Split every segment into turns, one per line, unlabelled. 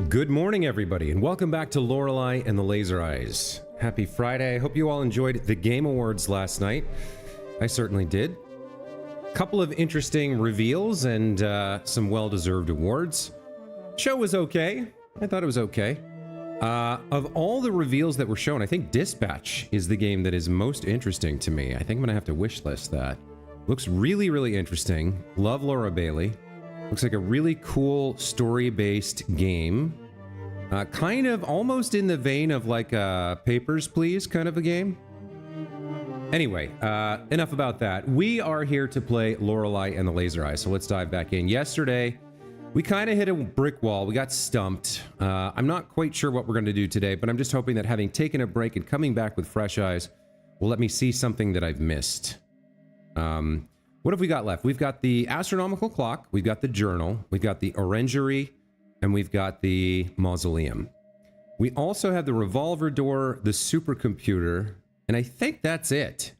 Good morning, everybody, and welcome back to Lorelei and the Laser Eyes. Happy Friday. I hope you all enjoyed the Game Awards last night. I certainly did. Couple of interesting reveals and some well-deserved awards. Show was okay. I thought it was okay. Of all the reveals that were shown, I think Dispatch is the game that is most interesting to me. I think I'm going to have to wishlist that. Looks really, really interesting. Love Laura Bailey. Looks like a really cool story-based game. Kind of almost in the vein of like a Papers, Please kind of a game. Anyway, enough about that. We are here to play Lorelei and the Laser Eyes, so let's dive back in. Yesterday, we kind of hit a brick wall. We got stumped. I'm not quite sure what we're going to do today, but I'm just hoping that having taken a break and coming back with fresh eyes will let me see something that I've missed. What have we got left? We've got the astronomical clock, we've got the journal, we've got the orangery, and we've got the mausoleum. We also have the revolver door, the supercomputer, and I think that's it.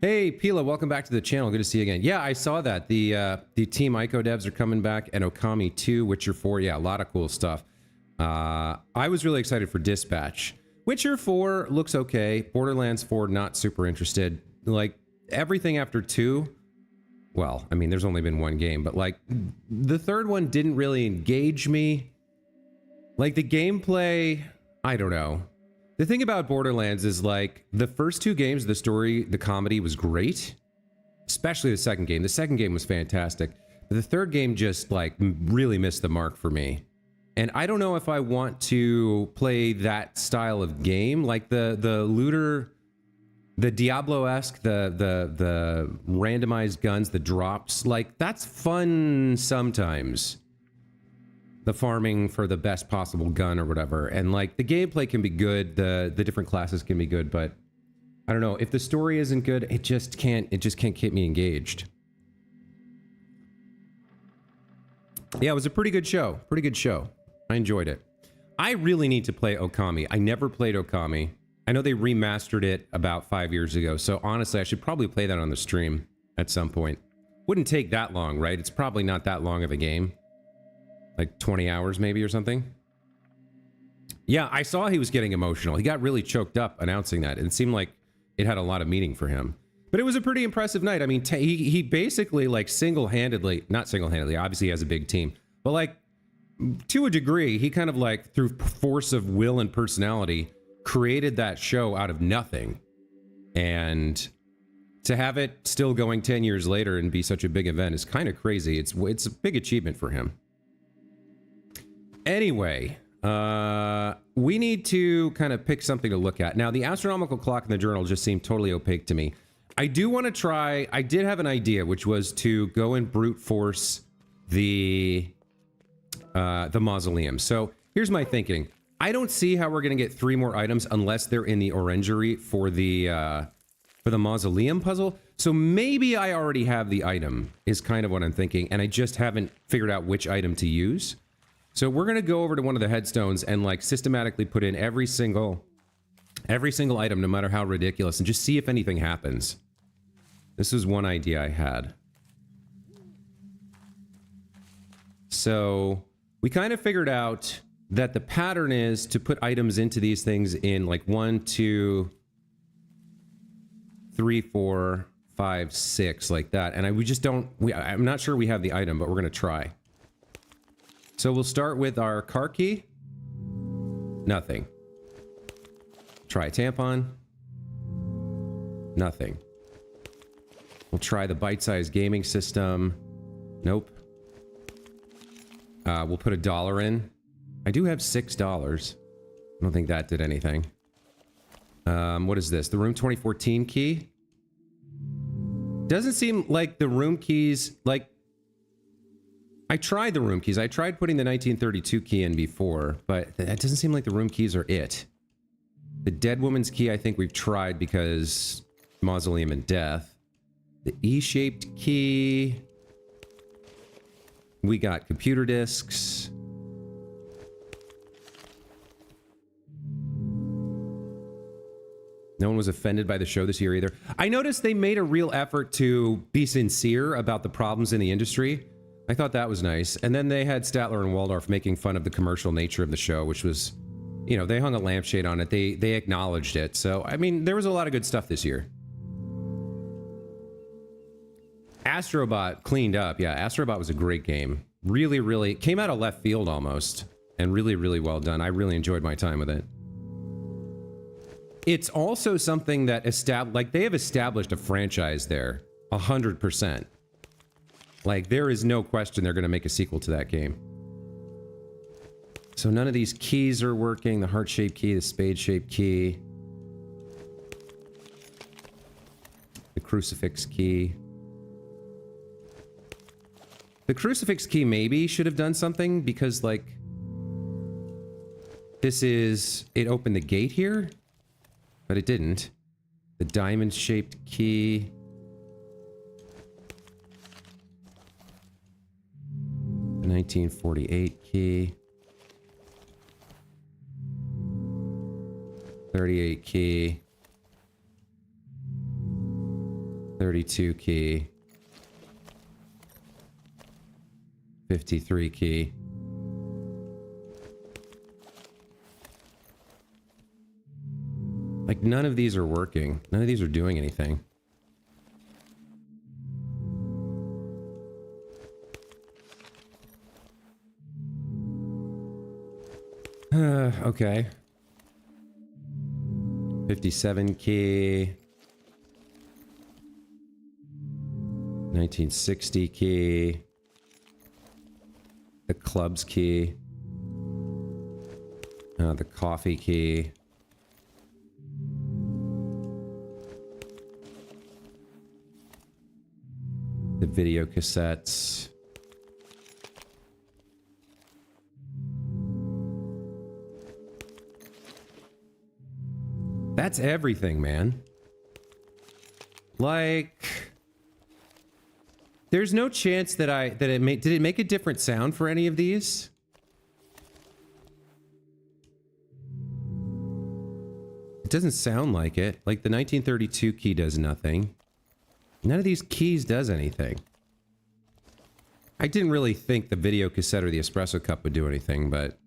Hey, Pila, welcome back to the channel. Good to see you again. Yeah, I saw that. The Team Ico devs are coming back, and Okami 2, Witcher 4. Yeah, a lot of cool stuff. I was really excited for Dispatch. Witcher 4 looks okay. Borderlands 4, not super interested. Like, everything after 2, well, I mean, there's only been one game, but like, the third one didn't really engage me. Like, the gameplay, I don't know. The thing about Borderlands is, like, the first 2 games, the story, the comedy was great. Especially the second game. The second game was fantastic. But the third game just, like, really missed the mark for me. And I don't know if I want to play that style of game. Like, the looter... The Diablo-esque, the randomized guns, the drops, like, that's fun sometimes. The farming for the best possible gun or whatever. And, like, the gameplay can be good, the different classes can be good, but I don't know. If the story isn't good, it just can't keep me engaged. Yeah, it was a pretty good show. Pretty good show. I enjoyed it. I really need to play Okami. I never played Okami. I know they remastered it about 5 years ago, so honestly, I should probably play that on the stream at some point. Wouldn't take that long, right? It's probably not that long of a game. Like 20 hours maybe or something. Yeah, I saw he was getting emotional. He got really choked up announcing that. It seemed like it had a lot of meaning for him. But it was a pretty impressive night. I mean, he basically, like, single-handedly, not single-handedly, obviously he has a big team, but, like, to a degree, he kind of, like, through force of will and personality, created that show out of nothing. And to have it still going 10 years later and be such a big event is kind of crazy. It's a big achievement for him. Anyway, we need to kind of pick something to look at. Now, the astronomical clock in the journal just seemed totally opaque to me. I do want to try, I did have an idea, which was to go and brute force the mausoleum. So here's my thinking. I don't see how we're going to get 3 more items unless they're in the orangery for the mausoleum puzzle. So maybe I already have the item, is kind of what I'm thinking, and I just haven't figured out which item to use. So we're going to go over to one of the headstones and, like, systematically put in every single item, no matter how ridiculous, and just see if anything happens. This is one idea I had. So we kind of figured out that the pattern is to put items into these things in, like, 1, 2, 3, 4, 5, 6, like that. And we just don't, I'm not sure we have the item, but we're going to try. So we'll start with our car key. Nothing. Try a tampon. Nothing. We'll try the bite-sized gaming system. Nope. We'll put $1 in. I do have $6. I don't think that did anything. What is this? The room 2014 key? Doesn't seem like the room keys, like... I tried the room keys. I tried putting the 1932 key in before, but that doesn't seem like the room keys are it. The dead woman's key, I think we've tried because mausoleum and death. The E-shaped key. We got computer disks. No one was offended by the show this year either. I noticed they made a real effort to be sincere about the problems in the industry. I thought that was nice. And then they had Statler and Waldorf making fun of the commercial nature of the show, which was, you know, they hung a lampshade on it. They acknowledged it. So, I mean, there was a lot of good stuff this year. Astrobot cleaned up. Yeah, Astrobot was a great game. Really, really came out of left field almost. And really, really well done. I really enjoyed my time with it. It's also something that like they have established a franchise there. 100%. Like, there is no question they're going to make a sequel to that game. So none of these keys are working. The heart-shaped key, the spade-shaped key. The crucifix key. The crucifix key maybe should have done something because, like, this is... It opened the gate here, but it didn't. The diamond-shaped key... The 1948 key. 38 key. 32 key. 53 key. Like, none of these are working. None of these are doing anything. Okay. 57 key. 1960 key. The clubs key. The coffee key. The video cassettes. That's everything, man. Like, there's no chance that did it make a different sound for any of these? It doesn't sound like it. Like, the 1932 key does nothing. None of these keys does anything. I didn't really think the video cassette or the espresso cup would do anything, but...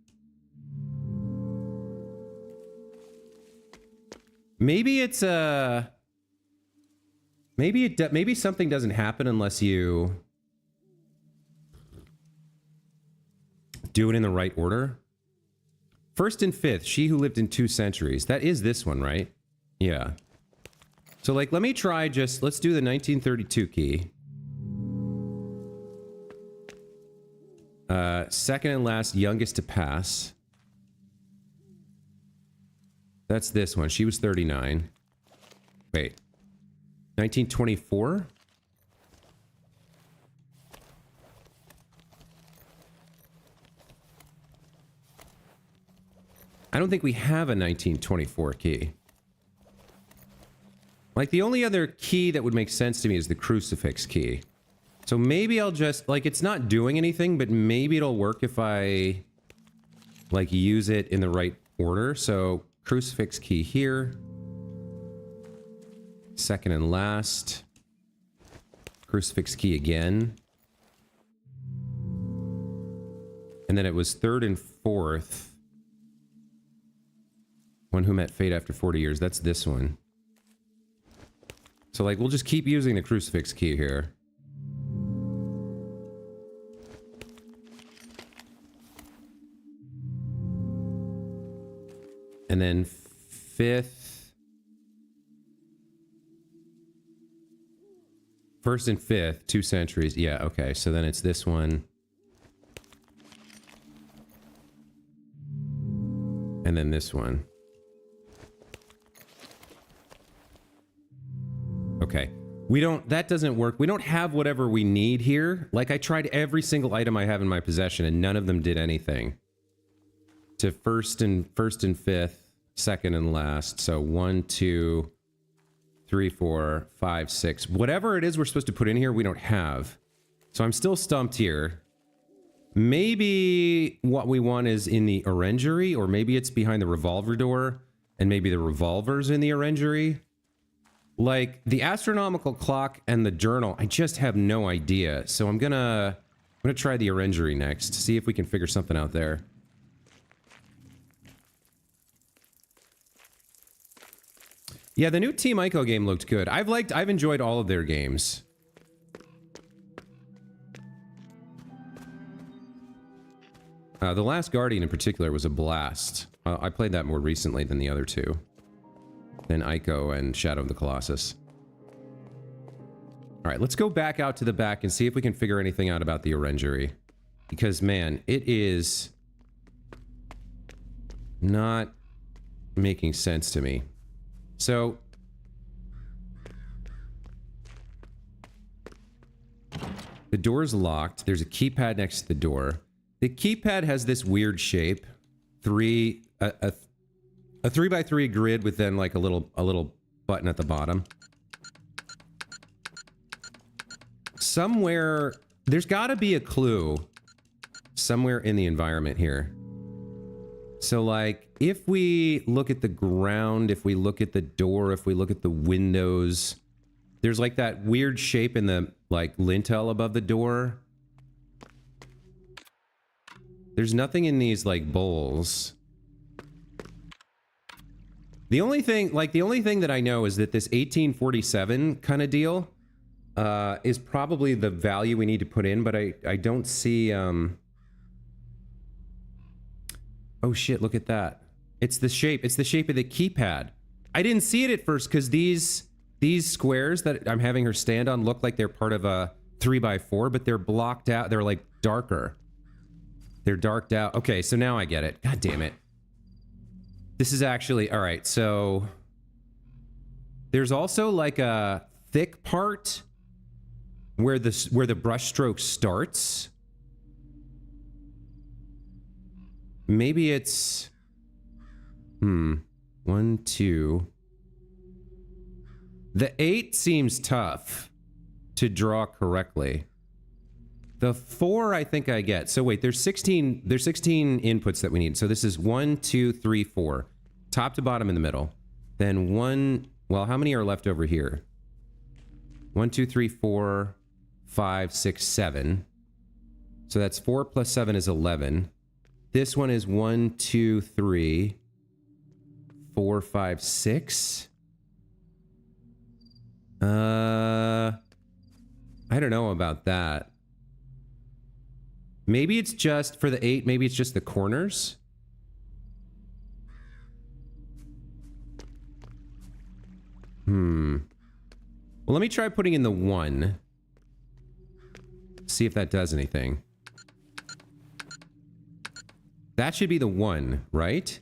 Maybe it's a... Maybe something doesn't happen unless you... do it in the right order. First and fifth, she who lived in 2 centuries. That is this one, right? Yeah. So, like, let me try just... Let's do the 1932 key. Second and last, youngest to pass. That's this one. She was 39. Wait. 1924? I don't think we have a 1924 key. Like, the only other key that would make sense to me is the crucifix key. So maybe I'll just... Like, it's not doing anything, but maybe it'll work if I... like, use it in the right order. So, crucifix key here. Second and last. Crucifix key again. And then it was third and fourth. One who met fate after 40 years. That's this one. So, like, we'll just keep using the crucifix key here. And then fifth. First and fifth, 2 centuries. Yeah, okay. So then it's this one. And then this one. Okay. That doesn't work. We don't have whatever we need here. Like, I tried every single item I have in my possession and none of them did anything. To first and fifth, second and last. So 1, 2, 3, 4, 5, 6. Whatever it is we're supposed to put in here, we don't have. So I'm still stumped here. Maybe what we want is in the orangery, or maybe it's behind the revolver door, and maybe the revolver's in the orangery. Like, the astronomical clock and the journal, I just have no idea. So I'm gonna I'm gonna try the orangery next, see if we can figure something out there. Yeah, the new Team Ico game looked good. I've enjoyed all of their games. The Last Guardian in particular was a blast. I played that more recently than the other two. Than Ico and Shadow of the Colossus. Alright, let's go back out to the back and see if we can figure anything out about the orangery. Because, man, it is not making sense to me. So, the door's locked. There's a keypad next to the door. The keypad has this weird shape. A 3x3 grid with then like a little button at the bottom. Somewhere, there's got to be a clue somewhere in the environment here. So like, if we look at the ground, if we look at the door, if we look at the windows, there's like that weird shape in the like lintel above the door. There's nothing in these like bowls. The only thing that I know is that this 1847 kind of deal is probably the value we need to put in, but I don't see, oh shit, look at that. It's the shape of the keypad. I didn't see it at first because these squares that I'm having her stand on look like they're part of a 3x4, but they're blocked out. They're like darker. They're darked out. Okay, so now I get it. God damn it. This is actually, all right, so there's also like a thick part where the brush stroke starts. Maybe it's 1, 2. The 8 seems tough to draw correctly. The 4 I think I get. So wait, there's 16 inputs that we need. So this is 1, 2, 3, 4. Top to bottom in the middle. Then 1, well, how many are left over here? 1, 2, 3, 4, 5, 6, 7. So that's 4 plus 7 is 11. This one is 1, 2, 3, 4, 5, 6. I don't know about that. Maybe it's just, for the 8, maybe it's just the corners. Well, let me try putting in the 1. See if that does anything. That should be the 1, right?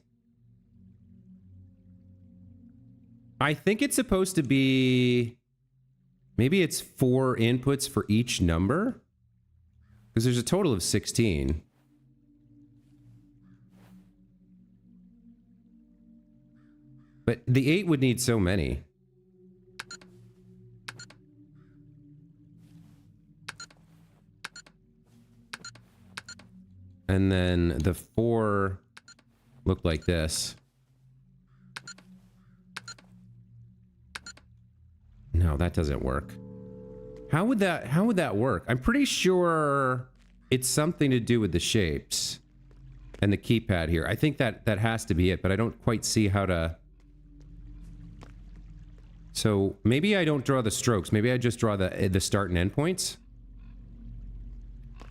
I think it's supposed to be... Maybe it's 4 inputs for each number? Because there's a total of 16. But the 8 would need so many. And then the 4 looked like this. No, that doesn't work. How would that work? I'm pretty sure it's something to do with the shapes and the keypad here. I think that has to be it, but I don't quite see how to. So maybe I don't draw the strokes. Maybe I just draw the start and end points.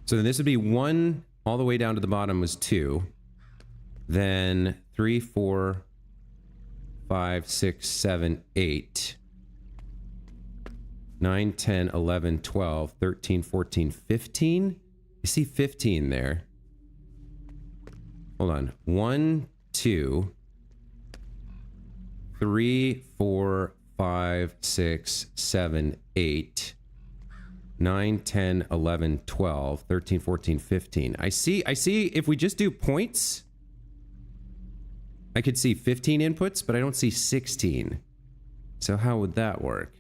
So then this would be 1 all the way down to the bottom was 2. Then 3, 4, 5, 6, 7, 8. 9, 10, 11, 12, 13, 14, 15. I see 15 there. Hold on. 1, 2, 3, 4, 5, 6, 7, 8. 9, 10, 11, 12, 13, 14, 15. I see if we just do points, I could see 15 inputs, but I don't see 16. So how would that work?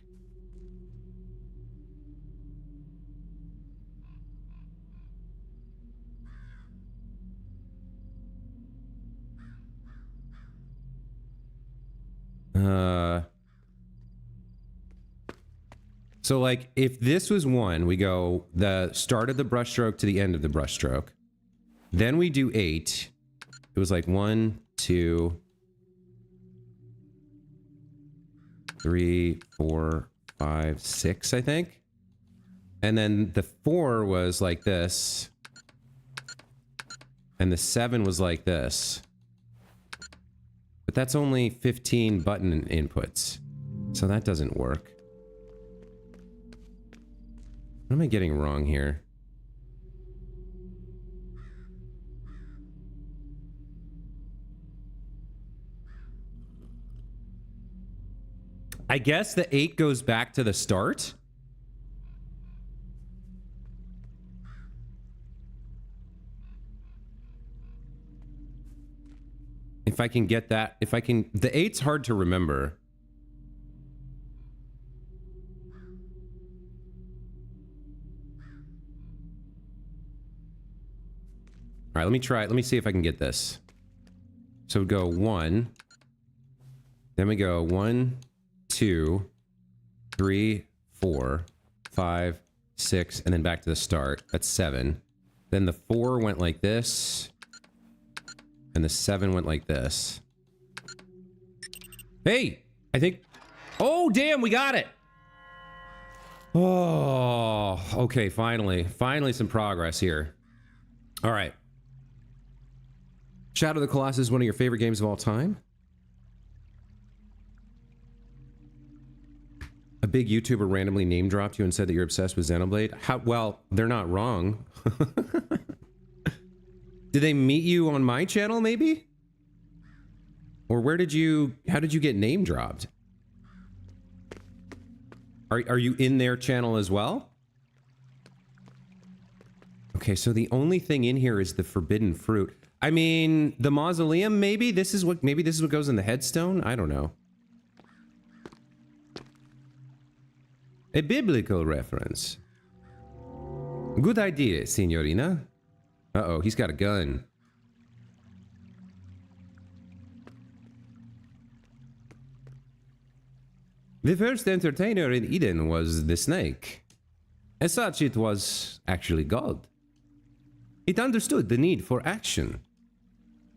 So like if this was 1, we go the start of the brushstroke to the end of the brushstroke. Then we do 8. It was like 1, 2, 3, 4, 5, 6, I think. And then the 4 was like this. And the 7 was like this. But that's only 15 button inputs. So that doesn't work. What am I getting wrong here? I guess the 8 goes back to the start. If I can get that, if I can, the 8's hard to remember. All right, let me try it. Let me see if I can get this. So we go 1. Then we go 1, 2, 3, 4, 5, 6, and then back to the start. That's 7. Then the 4 went like this. And the 7 went like this. Hey! I think... Oh, damn, we got it! Oh, okay, finally. Finally some progress here. All right. Shadow of the Colossus is one of your favorite games of all time? A big YouTuber randomly name dropped you and said that you're obsessed with Xenoblade? How, well, they're not wrong. Did they meet you on my channel, maybe? Or where did you... How did you get name dropped? Are you in their channel as well? Okay, so the only thing in here is the forbidden fruit. I mean, the mausoleum, maybe? Maybe this is what goes in the headstone? I don't know. A biblical reference. Good idea, signorina. Uh-oh, he's got a gun. The first entertainer in Eden was the snake. As such, it was actually God. It understood the need for action.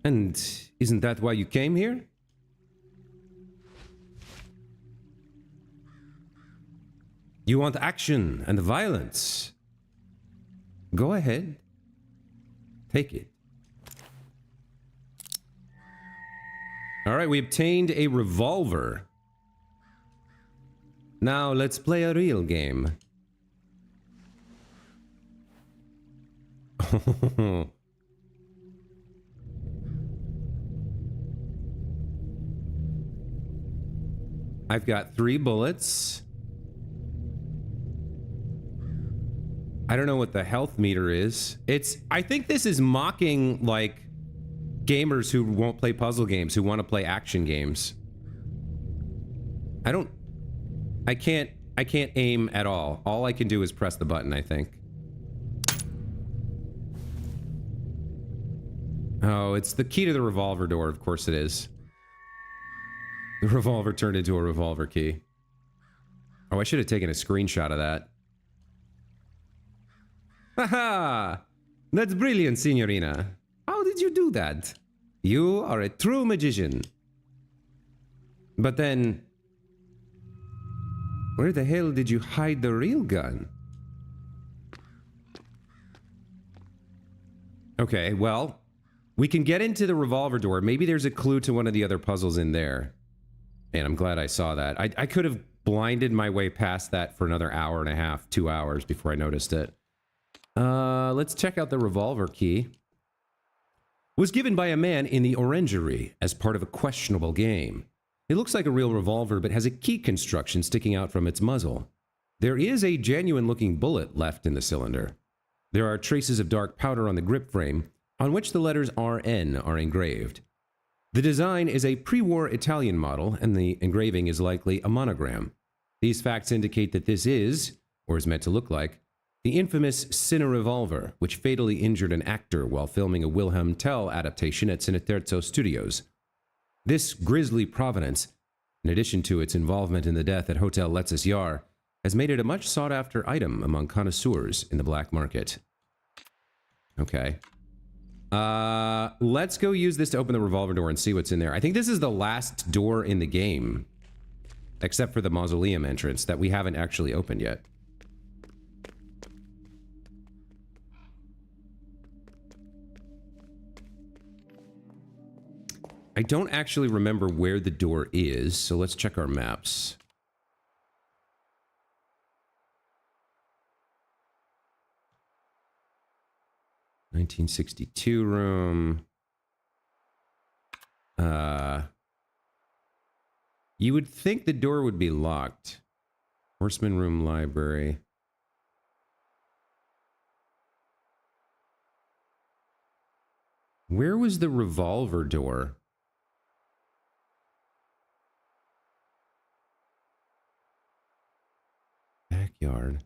And isn't that why you came here? You want action and violence. Go ahead. Take it. All right, we obtained a revolver. Now let's play a real game. I've got 3 bullets. I don't know what the health meter is. I think this is mocking, like, gamers who won't play puzzle games, who want to play action games. I can't aim at all. All I can do is press the button, I think. Oh, it's the key to the revolver door. Of course it is. The revolver turned into a revolver key. Oh, I should have taken a screenshot of that. Haha! That's brilliant, signorina. How did you do that? You are a true magician. But then... where the hell did you hide the real gun? Okay, well... we can get into the revolver door. Maybe there's a clue to one of the other puzzles in there. Man, I'm glad I saw that. I could have blinded my way past that for another hour and a half, 2 hours before I noticed it. Let's check out the revolver key. Was given by a man in the orangery as part of a questionable game. It looks like a real revolver, but has a key construction sticking out from its muzzle. There is a genuine-looking bullet left in the cylinder. There are traces of dark powder on the grip frame, on which the letters RN are engraved. The design is a pre-war Italian model, and the engraving is likely a monogram. These facts indicate that this is, or is meant to look like, the infamous Cine revolver, which fatally injured an actor while filming a Wilhelm Tell adaptation at Cineterzo Studios. This grisly provenance, in addition to its involvement in the death at Hotel Lexus Yar, has made it a much sought-after item among connoisseurs in the black market. Okay. Let's go use this to open the revolver door and see what's in there. I think this is the last door in the game, except for the mausoleum entrance that we haven't actually opened yet. I don't actually remember where the door is, so let's check our maps. (1962) room. You would think the door would be locked. Horseman room, library. Where was the revolver door? Backyard.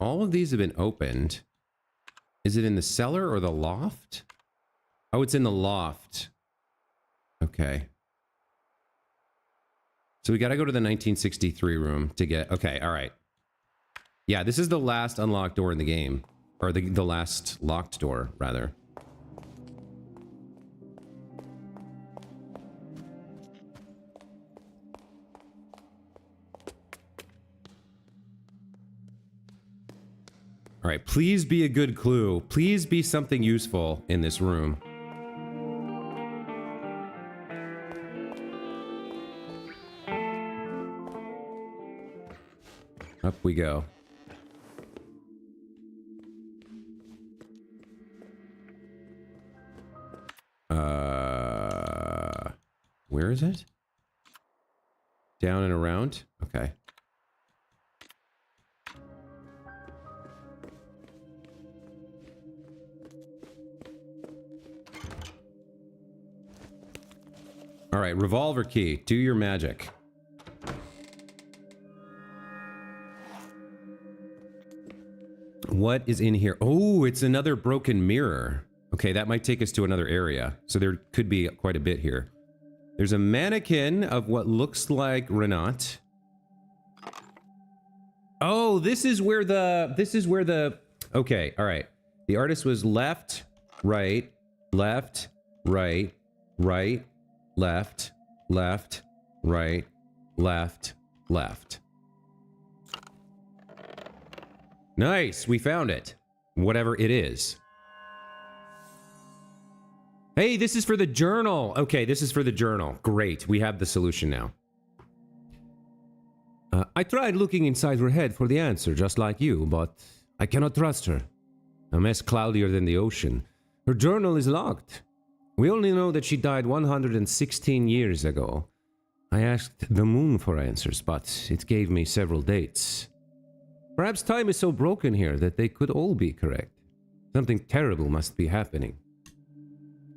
All of these have been opened. Is it in the cellar or the loft? Oh, it's in the loft. Okay. So we got to go to the 1963 room to get... Okay, all right. Yeah, this is the last unlocked door in the game. Or the last locked door, rather. All right, please be a good clue. Please be something useful in this room. Up we go. Where is it? Down and around? Okay. All right, revolver key. Do your magic. What is in here? Oh, it's another broken mirror. Okay, that might take us to another area. So there could be quite a bit here. There's a mannequin of what looks like Renat. Oh, this is where the... Okay, all right. The artist was left, right, left, right, right, left, left, right, left, left. Nice, we found it. Whatever it is. Hey, this is for the journal. Okay, this is for the journal. Great, we have the solution now. I tried looking inside her head for the answer, just like you, but I cannot trust her. A mess cloudier than the ocean. Her journal is locked. We only know that she died 116 years ago. I asked the moon for answers, but it gave me several dates. Perhaps time is so broken here that they could all be correct. Something terrible must be happening.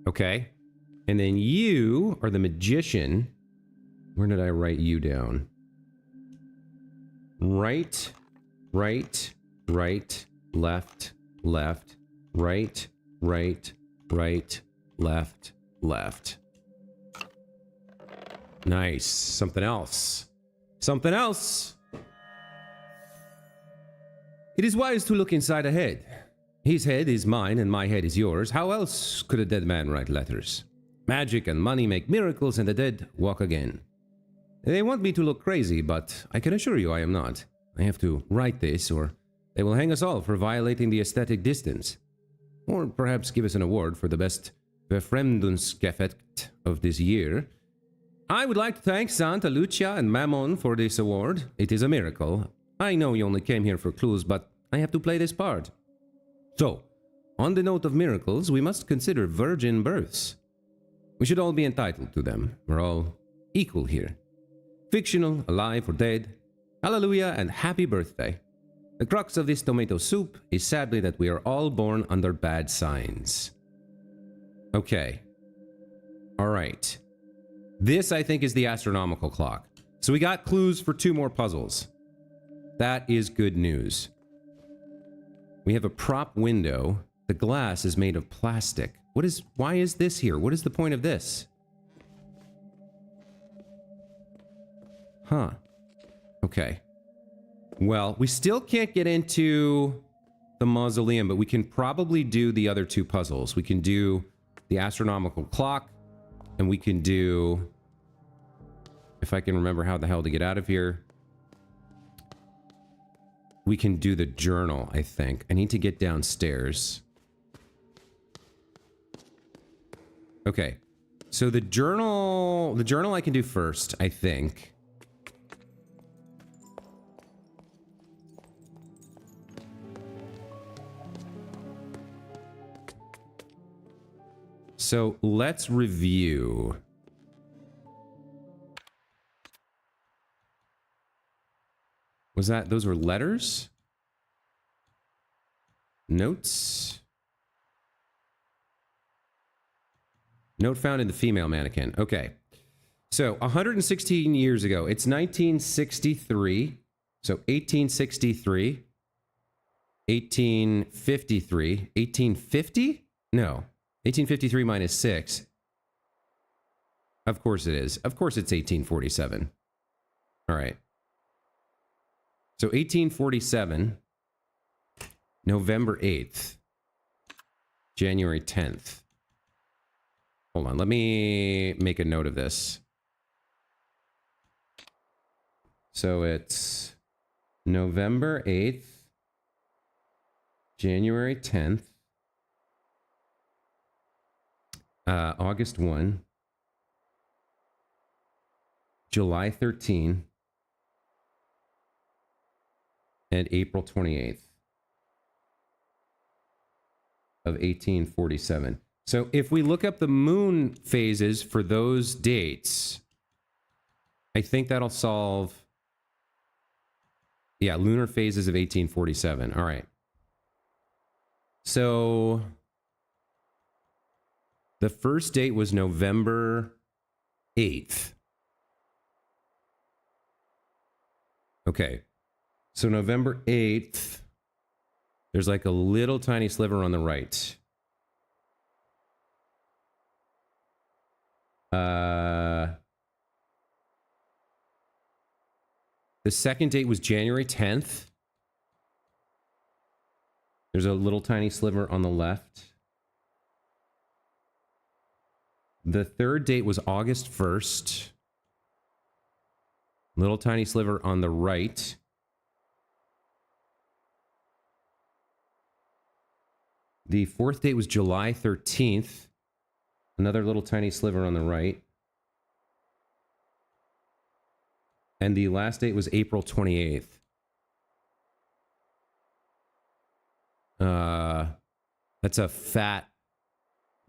Okay. And then you are the magician. Where did I write you down? Right, right, right, left, left, right, right, right, left, left. Nice. Something else. Something else. It is wise to look inside a head. His head is mine and my head is yours. How else could a dead man write letters? Magic and money make miracles and the dead walk again. They want me to look crazy, but I can assure you I am not. I have to write this or they will hang us all for violating the aesthetic distance. Or perhaps give us an award for the best Befremdungseffekt of this year. I would like to thank Santa Lucia and Mammon for this award. It is a miracle. I know you only came here for clues, but I have to play this part. So, on the note of miracles, we must consider virgin births. We should all be entitled to them. We're all equal here. Fictional, alive or dead. Hallelujah and happy birthday. The crux of this tomato soup is sadly that we are all born under bad signs. Okay. Alright. This, I think, is the astronomical clock. So we got clues for 2 more puzzles. That is good news. We have a prop window. The glass is made of plastic. Why is this here? What is the point of this? Huh. Okay. Well, we still can't get into the mausoleum, but we can probably do the other two puzzles. We can do the astronomical clock, and we can do... If I can remember how the hell to get out of here. We can do the journal, I think. I need to get downstairs. Okay. So the journal I can do first, I think. So let's review. Was that, those were letters? Notes? Note found in the female mannequin. Okay. So 116 years ago, it's 1963. So 1863, 1853, 1850? No, 1853 minus 6. Of course it is. Of course it's 1847. All right. So 1847, November 8th, January 10th. Hold on, let me make a note of this. So it's November 8th, January 10th, August 1, July 13, and April 28th of 1847. So if we look up the moon phases for those dates, I think that'll solve... Yeah, lunar phases of 1847. All right. So the first date was November 8th. Okay. So November 8th, there's like a little tiny sliver on the right. The second date was January 10th. There's a little tiny sliver on the left. The third date was August 1st. Little tiny sliver on the right. The fourth date was July 13th. Another little tiny sliver on the right. And the last date was April 28th.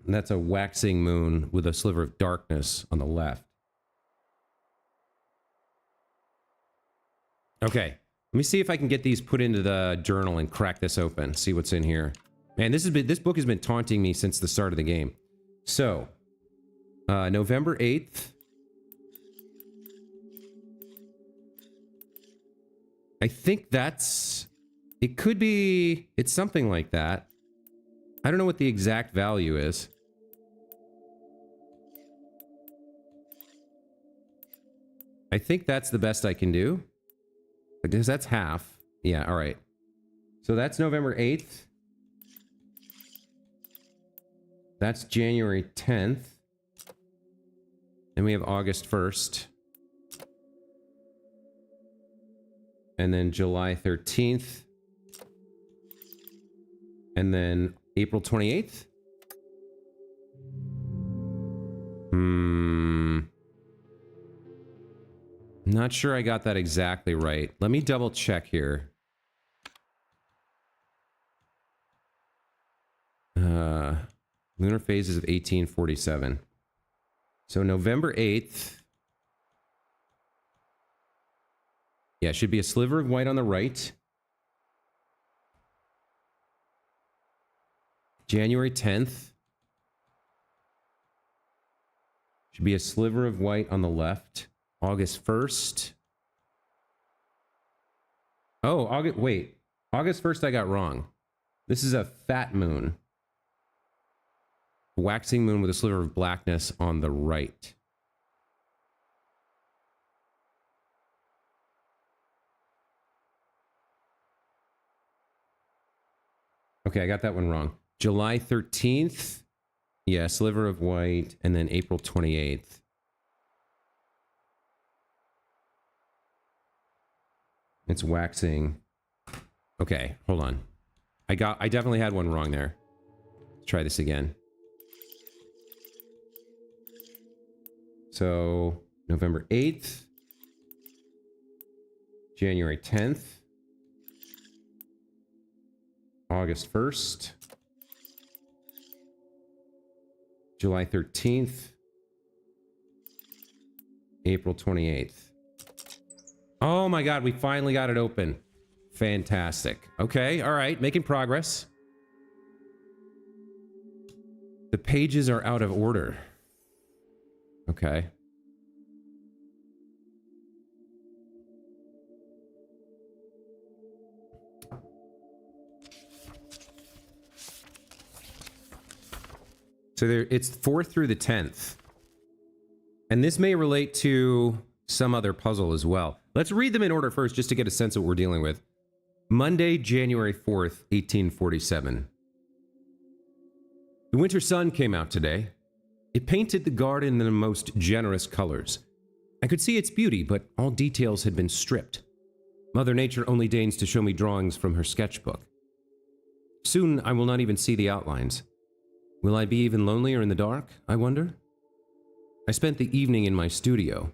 That's a waxing moon with a sliver of darkness on the left. Okay, let me see if I can get these put into the journal and crack this open. See what's in here. Man, this book has been taunting me since the start of the game. So, November 8th. I think that's... It could be... It's something like that. I don't know what the exact value is. I think that's the best I can do. Because that's half. Yeah, all right. So that's November 8th. That's January 10th. And we have August 1st. And then July 13th. And then April 28th. Not sure I got that exactly right. Let me double check here. Lunar phases of 1847. So November 8th. Yeah, it should be a sliver of white on the right. January 10th. Should be a sliver of white on the left. August 1st. Oh, wait. August 1st I got wrong. This is a fat moon. Waxing moon with a sliver of blackness on the right. Okay, I got that one wrong. July 13th. Yeah, sliver of white. And then April 28th. It's waxing. Okay, hold on. I definitely had one wrong there. Let's try this again. So, November 8th. January 10th. August 1st. July 13th. April 28th. Oh my god, we finally got it open. Fantastic. Okay, all right, making progress. The pages are out of order. Okay. So there, it's 4th through the 10th. And this may relate to some other puzzle as well. Let's read them in order first, just to get a sense of what we're dealing with. Monday, January 4th, 1847. The winter sun came out today. It painted the garden in the most generous colors. I could see its beauty, but all details had been stripped. Mother Nature only deigns to show me drawings from her sketchbook. Soon I will not even see the outlines. Will I be even lonelier in the dark, I wonder? I spent the evening in my studio.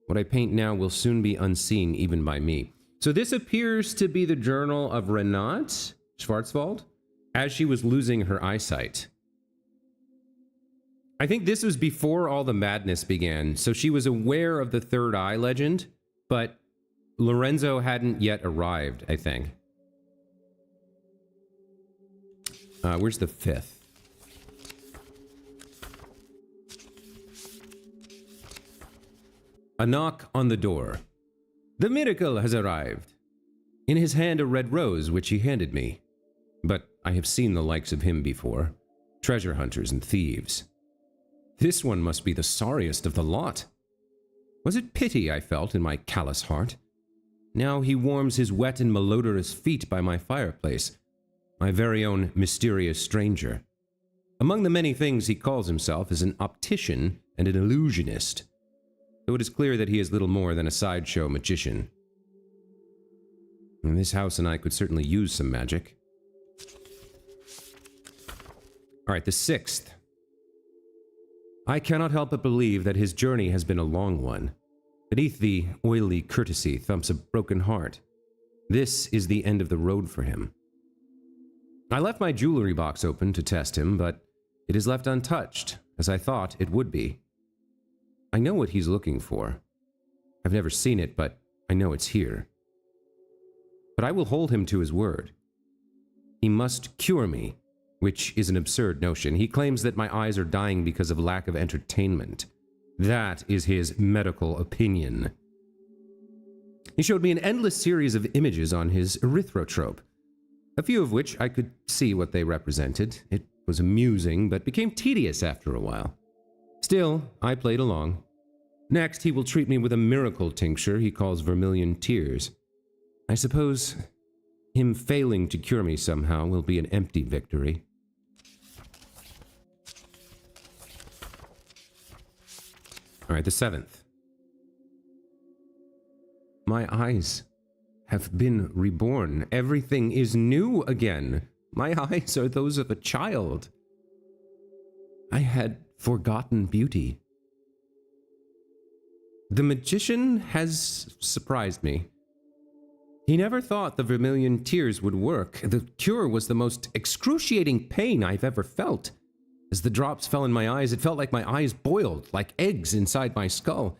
What I paint now will soon be unseen even by me. So this appears to be the journal of Renate Schwarzwald as she was losing her eyesight. I think this was before all the madness began, so she was aware of the third eye legend, but Lorenzo hadn't yet arrived, I think. Where's the 5th? A knock on the door. The miracle has arrived. In his hand a red rose, which he handed me. But I have seen the likes of him before. Treasure hunters and thieves. This one must be the sorriest of the lot. Was it pity I felt in my callous heart? Now he warms his wet and malodorous feet by my fireplace. My very own mysterious stranger. Among the many things he calls himself is an optician and an illusionist. Though it is clear that he is little more than a sideshow magician. And this house and I could certainly use some magic. Alright, the 6th. I cannot help but believe that his journey has been a long one. Beneath the oily courtesy thumps a broken heart. This is the end of the road for him. I left my jewelry box open to test him, but it is left untouched, as I thought it would be. I know what he's looking for. I've never seen it, but I know it's here. But I will hold him to his word. He must cure me, which is an absurd notion. He claims that my eyes are dying because of lack of entertainment. That is his medical opinion. He showed me an endless series of images on his erythrotrope, a few of which I could see what they represented. It was amusing, but became tedious after a while. Still, I played along. Next, he will treat me with a miracle tincture he calls vermilion tears. I suppose him failing to cure me somehow will be an empty victory. All right, the 7th. My eyes have been reborn. Everything is new again. My eyes are those of a child. I had forgotten beauty. The magician has surprised me. He never thought the vermilion tears would work. The cure was the most excruciating pain I've ever felt. As the drops fell in my eyes, it felt like my eyes boiled, like eggs inside my skull.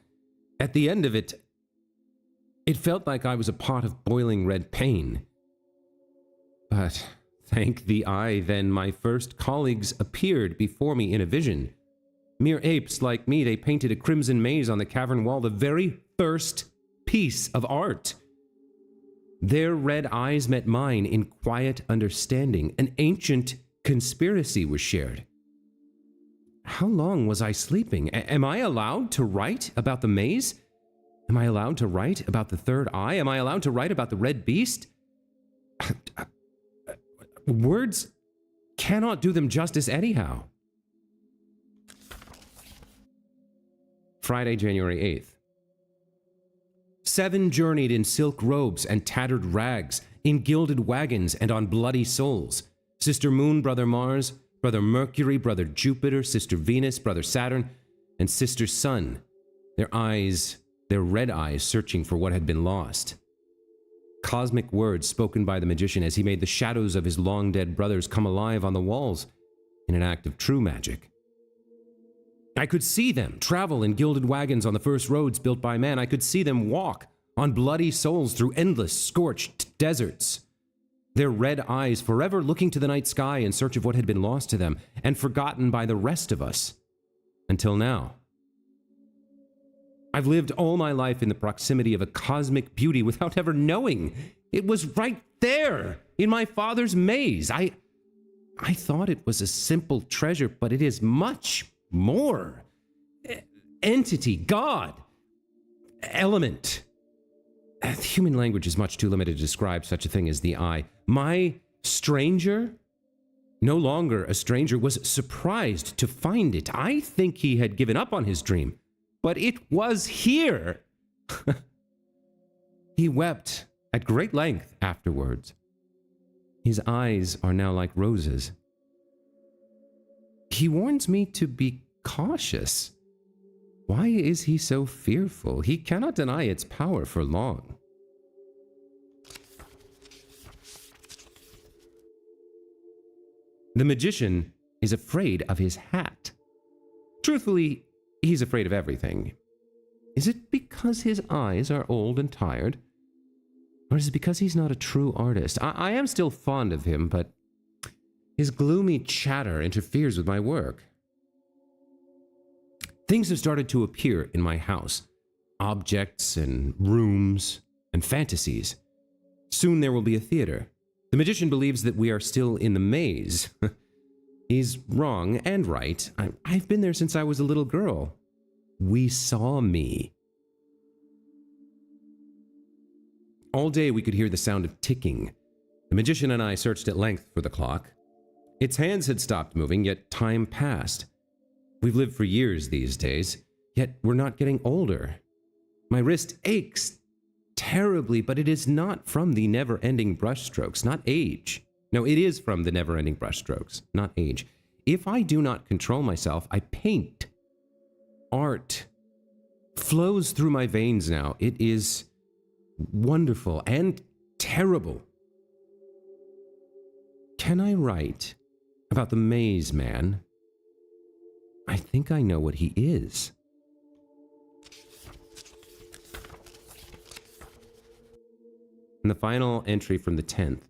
At the end of it, it felt like I was a pot of boiling red pain. But thank the eye, then my first colleagues appeared before me in a vision. Mere apes like me, they painted a crimson maze on the cavern wall, the very first piece of art. Their red eyes met mine in quiet understanding. An ancient conspiracy was shared. How long was I sleeping? Am I allowed to write about the maze? Am I allowed to write about the third eye? Am I allowed to write about the red beast? Words cannot do them justice anyhow. Friday, January 8th. 7 journeyed in silk robes and tattered rags, in gilded wagons and on bloody souls. Sister Moon, Brother Mars, Brother Mercury, Brother Jupiter, Sister Venus, Brother Saturn, and Sister Sun. Their red eyes searching for what had been lost. Cosmic words spoken by the magician as he made the shadows of his long-dead brothers come alive on the walls in an act of true magic. I could see them travel in gilded wagons on the first roads built by man. I could see them walk on bloody souls through endless, scorched deserts. Their red eyes forever looking to the night sky in search of what had been lost to them and forgotten by the rest of us. Until now. I've lived all my life in the proximity of a cosmic beauty without ever knowing. It was right there in my father's maze. I thought it was a simple treasure, but it is much more. Entity, God, element. The human language is much too limited to describe such a thing as the eye. My stranger, no longer a stranger, was surprised to find it. I think he had given up on his dream, but it was here. He wept at great length afterwards. His eyes are now like roses. He warns me to be cautious. Why is he so fearful? He cannot deny its power for long. The magician is afraid of his hat. Truthfully, he's afraid of everything. Is it because his eyes are old and tired? Or is it because he's not a true artist? I am still fond of him, but his gloomy chatter interferes with my work. Things have started to appear in my house. Objects and rooms and fantasies. Soon there will be a theater. The magician believes that we are still in the maze. He's wrong and right. I've been there since I was a little girl. We saw me. All day we could hear the sound of ticking. The magician and I searched at length for the clock. Its hands had stopped moving, yet time passed. We've lived for years these days, yet we're not getting older. My wrist aches terribly, but it is not from the never-ending brushstrokes, not age. No, it is from the never-ending brushstrokes, not age. If I do not control myself, I paint. Art flows through my veins now. It is wonderful and terrible. Can I write about the maze man? I think I know what he is. And the final entry from the 10th.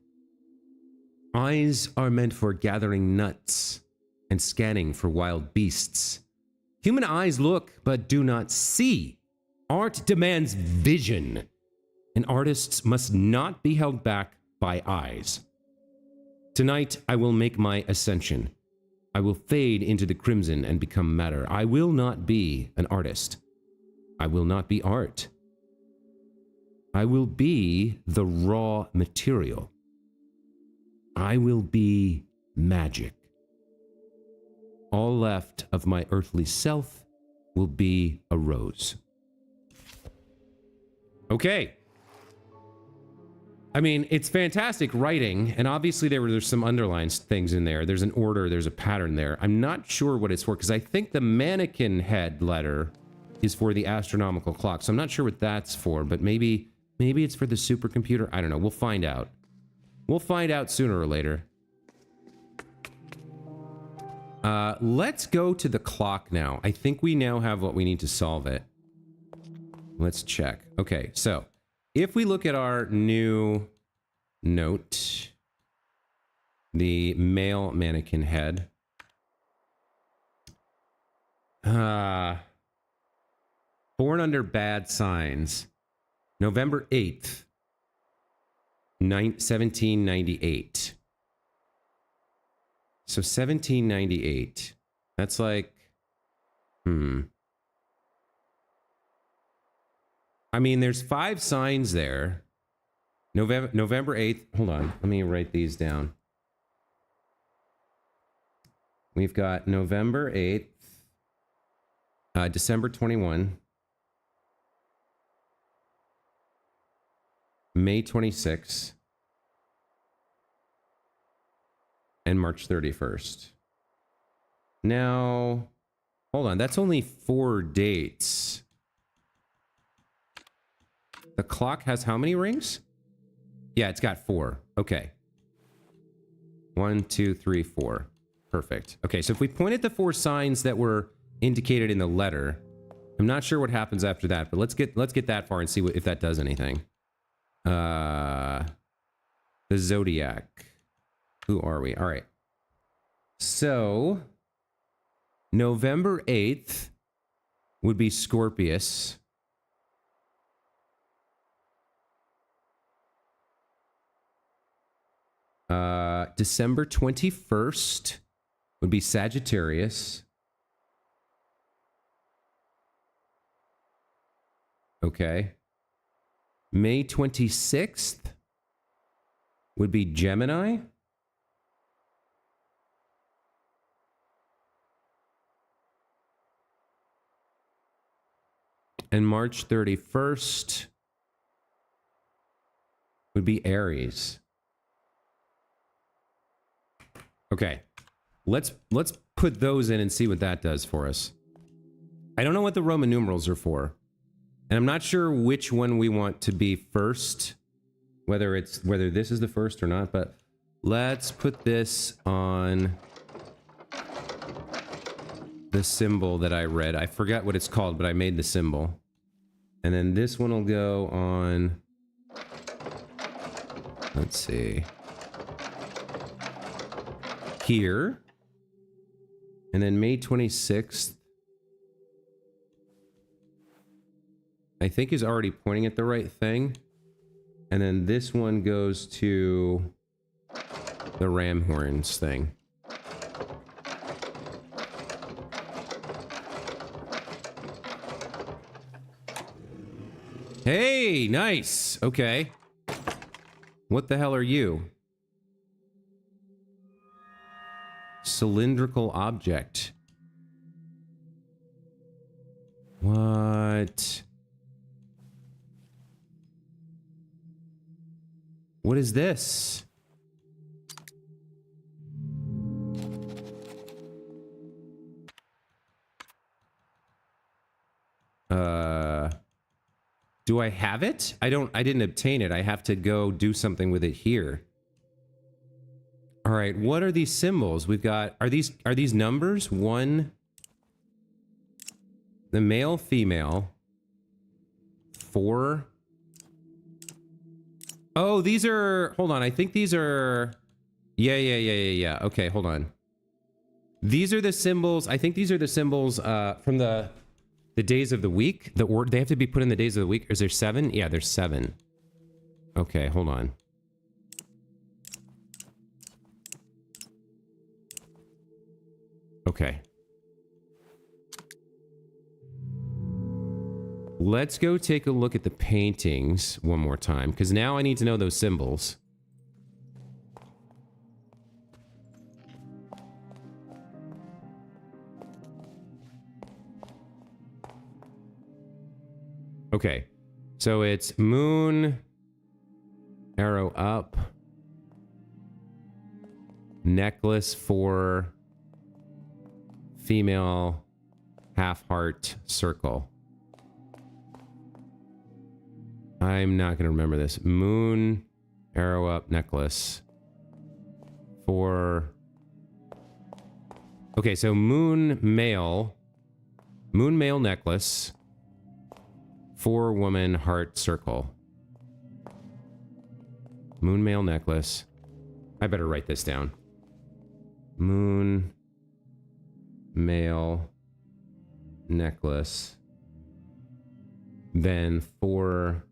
Eyes are meant for gathering nuts and scanning for wild beasts. Human eyes look but do not see. Art demands vision, and artists must not be held back by eyes. Tonight I will make my ascension. I will fade into the crimson and become matter. I will not be an artist. I will not be art. I will be the raw material. I will be magic. All left of my earthly self will be a rose. Okay. I mean, it's fantastic writing, and obviously there's some underlined things in there. There's an order, there's a pattern there. I'm not sure what it's for, because I think the mannequin head letter is for the astronomical clock, so I'm not sure what that's for, but maybe it's for the supercomputer. I don't know. We'll find out. We'll find out sooner or later. Let's go to the clock now. I think we now have what we need to solve it. Let's check. Okay, so if we look at our new note, the male mannequin head, born under bad signs, November 8th, 1798. So 1798. That's like, I mean, there's 5 signs there. November 8th. Hold on. Let me write these down. We've got November 8th, December 21, May 26th, and March 31st. Now, hold on, that's only 4 dates. The clock has how many rings? Yeah, it's got 4. Okay. 1, 2, 3, 4. Perfect. Okay, so if we point at the 4 signs that were indicated in the letter, I'm not sure what happens after that, but let's get that far and see if that does anything. The zodiac. Who are we? All right. So November 8th would be Scorpius. December 21st would be Sagittarius. Okay. May 26th would be Gemini. And March 31st would be Aries. Okay. Let's put those in and see what that does for us. I don't know what the Roman numerals are for. And I'm not sure which one we want to be first, whether this is the first or not, but let's put this on the symbol that I read. I forgot what it's called, but I made the symbol. And then this one will go on, let's see, here. And then May 26th, I think is already pointing at the right thing. And then this one goes to the ram horns thing. Hey, nice. Okay. What the hell are you? Cylindrical object. What? What is this? Do I have it? I didn't obtain it. I have to go do something with it here. All right, what are these symbols? We've got, are these numbers? 1, the male, female, 4. Oh, these are, hold on, I think these are, yeah. Okay, hold on. These are the symbols, I think these are the symbols from the days of the week. They have to be put in the days of the week. Is there 7? Yeah, there's 7. Okay, hold on. Okay. Let's go take a look at the paintings one more time, because now I need to know those symbols. Okay, so it's moon, arrow up, necklace for female, half heart, circle. I'm not going to remember this. Moon, arrow up, necklace for... Okay, so moon male necklace, 4 woman, heart, circle. Moon male necklace. I better write this down. Moon male necklace. Then 4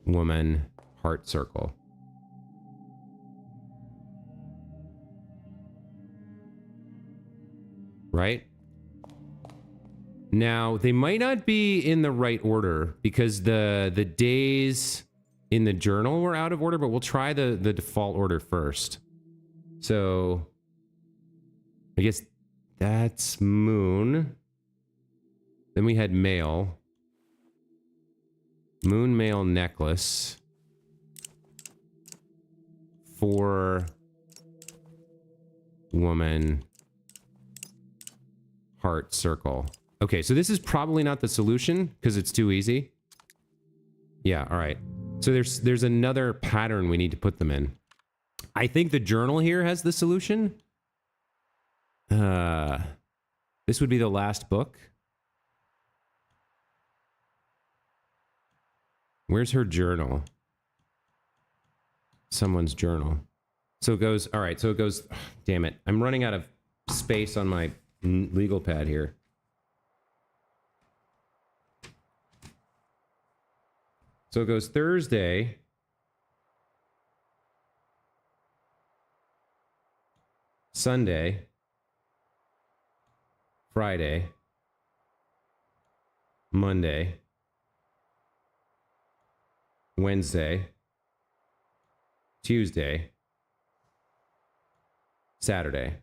woman, heart, circle. Right? Now, they might not be in the right order because the days in the journal were out of order, but we'll try the default order first. So, I guess that's moon. Then we had male. Moon male necklace. For woman heart circle. Okay, so this is probably not the solution because it's too easy. Yeah, all right. So there's another pattern we need to put them in. I think the journal here has the solution. This would be the last book. Where's her journal? Someone's journal. So it goes, all right, so it goes, damn it. I'm running out of space on my legal pad here. So it goes Thursday. Sunday. Friday. Monday. Wednesday. Tuesday. Saturday.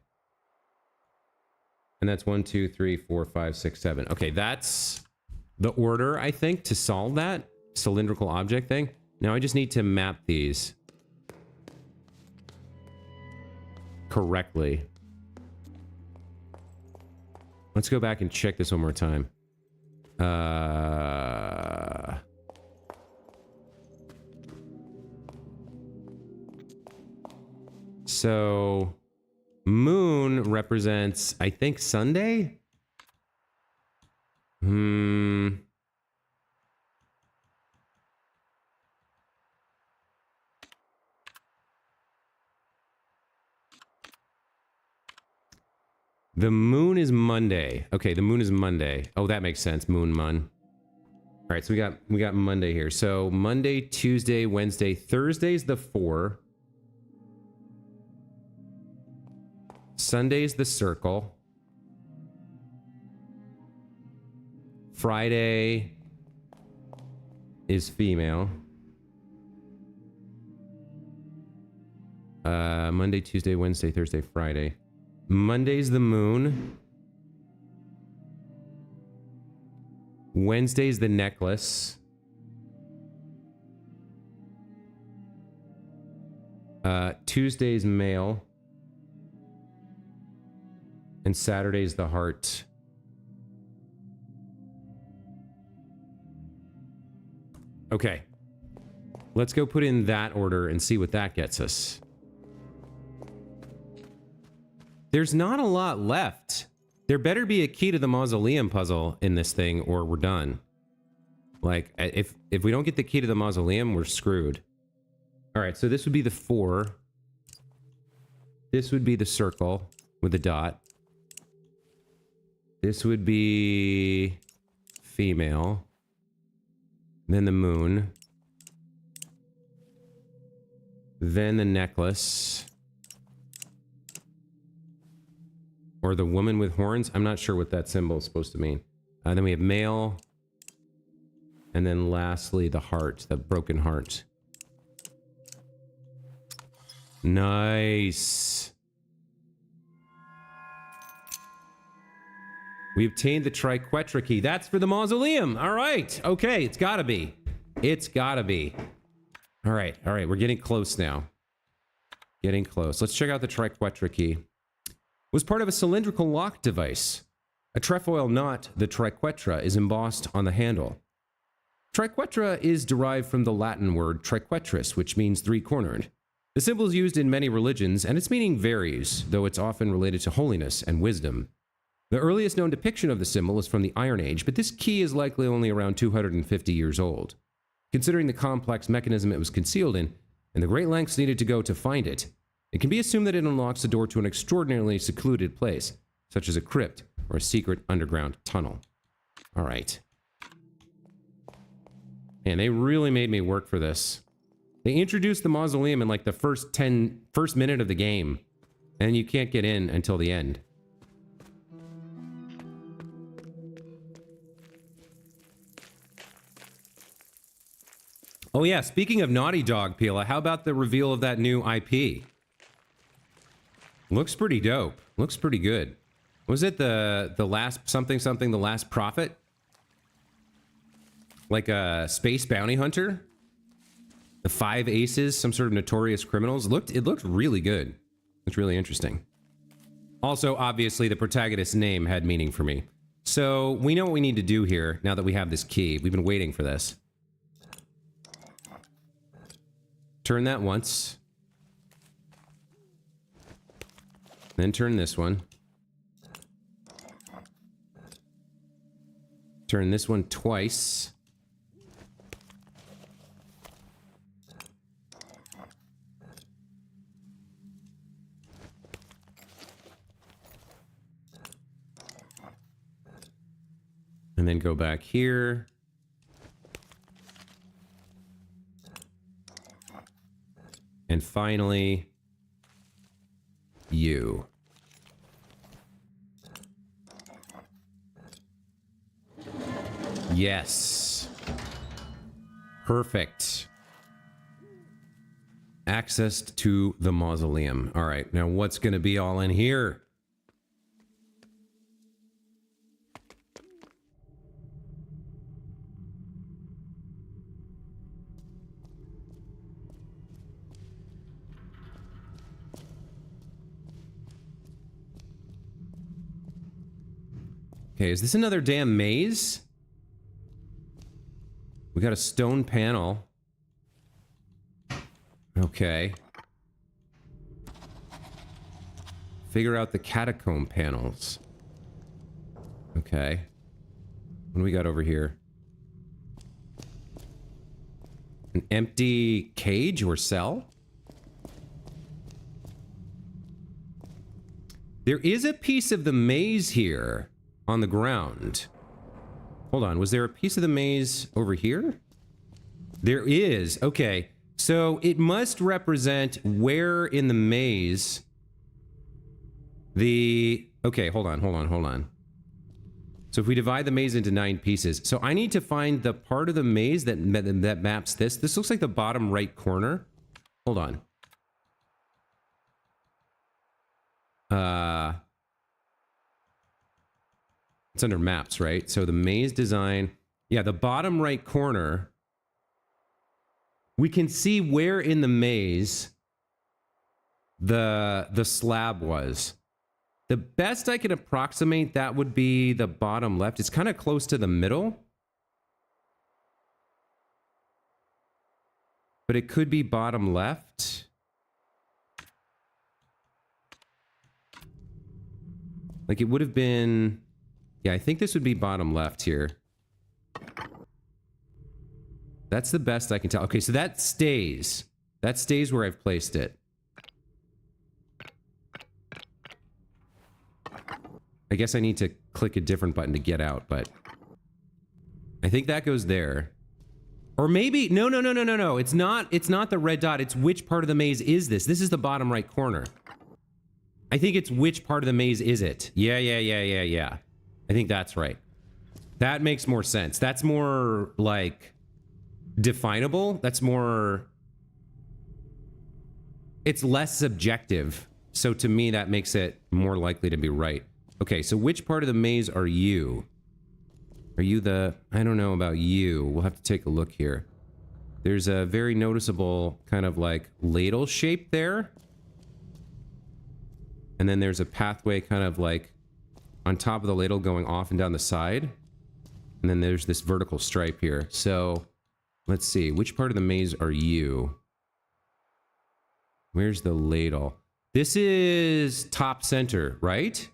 And that's 1, 2, 3, 4, 5, 6, 7. Okay, that's the order, I think, to solve that cylindrical object thing. Now I just need to map these correctly. Let's go back and check this one more time. So moon represents, I think, Sunday? The moon is Monday. Okay, the moon is Monday. Oh, that makes sense. Moon, mun. All right, so we got Monday here. So Monday, Tuesday, Wednesday, Thursday's the 4. Sunday's the circle. Friday is female. Monday, Tuesday, Wednesday, Thursday, Friday. Monday's the moon. Wednesday's the necklace. Tuesday's male. And Saturday's the heart. Okay. Let's go put in that order and see what that gets us. There's not a lot left. There better be a key to the mausoleum puzzle in this thing or we're done. Like, if we don't get the key to the mausoleum, we're screwed. All right, so this would be the 4. This would be the circle with a dot. This would be female. Then the moon. Then the necklace. Or the woman with horns. I'm not sure what that symbol is supposed to mean. Then we have male. And then lastly, the heart, the broken heart. Nice. We obtained the triquetra key. That's for the mausoleum. All right. Okay, it's gotta be. It's gotta be. All right, we're getting close now. Getting close. Let's check out the triquetra key. Was part of a cylindrical lock device. A trefoil knot, the triquetra, is embossed on the handle. Triquetra is derived from the Latin word triquetris, which means three-cornered. The symbol is used in many religions, and its meaning varies, though it's often related to holiness and wisdom. The earliest known depiction of the symbol is from the Iron Age, but this key is likely only around 250 years old. Considering the complex mechanism it was concealed in, and the great lengths needed to go to find it, it can be assumed that it unlocks the door to an extraordinarily secluded place, such as a crypt or a secret underground tunnel. All right. Man, they really made me work for this. They introduced the mausoleum in like the first minute of the game, and you can't get in until the end. Oh yeah, speaking of Naughty Dog, Pila, how about the reveal of that new IP? Looks pretty dope. Looks pretty good. Was it the last something, the last prophet? Like a space bounty hunter? The 5 aces, some sort of notorious criminals. It looked really good. It's really interesting. Also, obviously, the protagonist's name had meaning for me. So we know what we need to do here now that we have this key. We've been waiting for this. Turn that once. Then turn this one. Turn this one twice. And then go back here. And finally, you. Yes. Perfect. Access to the mausoleum. All right, now what's going to be all in here? Okay, is this another damn maze? We got a stone panel. Okay. Figure out the catacomb panels. Okay. What do we got over here? An empty cage or cell? There is a piece of the maze here on the ground. Hold on, was there a piece of the maze over here? There is. Okay. So it must represent where in the maze the... Okay, hold on. So if we divide the maze into 9 pieces, so I need to find the part of the maze that maps this. This looks like the bottom right corner. Hold on. It's under maps, right? So the maze design, yeah, the bottom right corner. We can see where in the maze the slab was. The best I can approximate that would be the bottom left. It's kind of close to the middle. But it could be bottom left. Like it would have been... Yeah, I think this would be bottom left here. That's the best I can tell. Okay, so that stays. That stays where I've placed it. I guess I need to click a different button to get out, but... I think that goes there. Or maybe... No. It's not the red dot. It's which part of the maze is this? This is the bottom right corner. I think it's which part of the maze is it? Yeah. I think that's right. That makes more sense. That's more, like, definable. That's more... It's less subjective. So to me, that makes it more likely to be right. Okay, so which part of the maze are you? Are you the... I don't know about you. We'll have to take a look here. There's a very noticeable kind of, like, ladle shape there. And then there's a pathway kind of, like, on top of the ladle going off and down the side. And then there's this vertical stripe here. So, let's see. Which part of the maze are you? Where's the ladle? This is top center, right?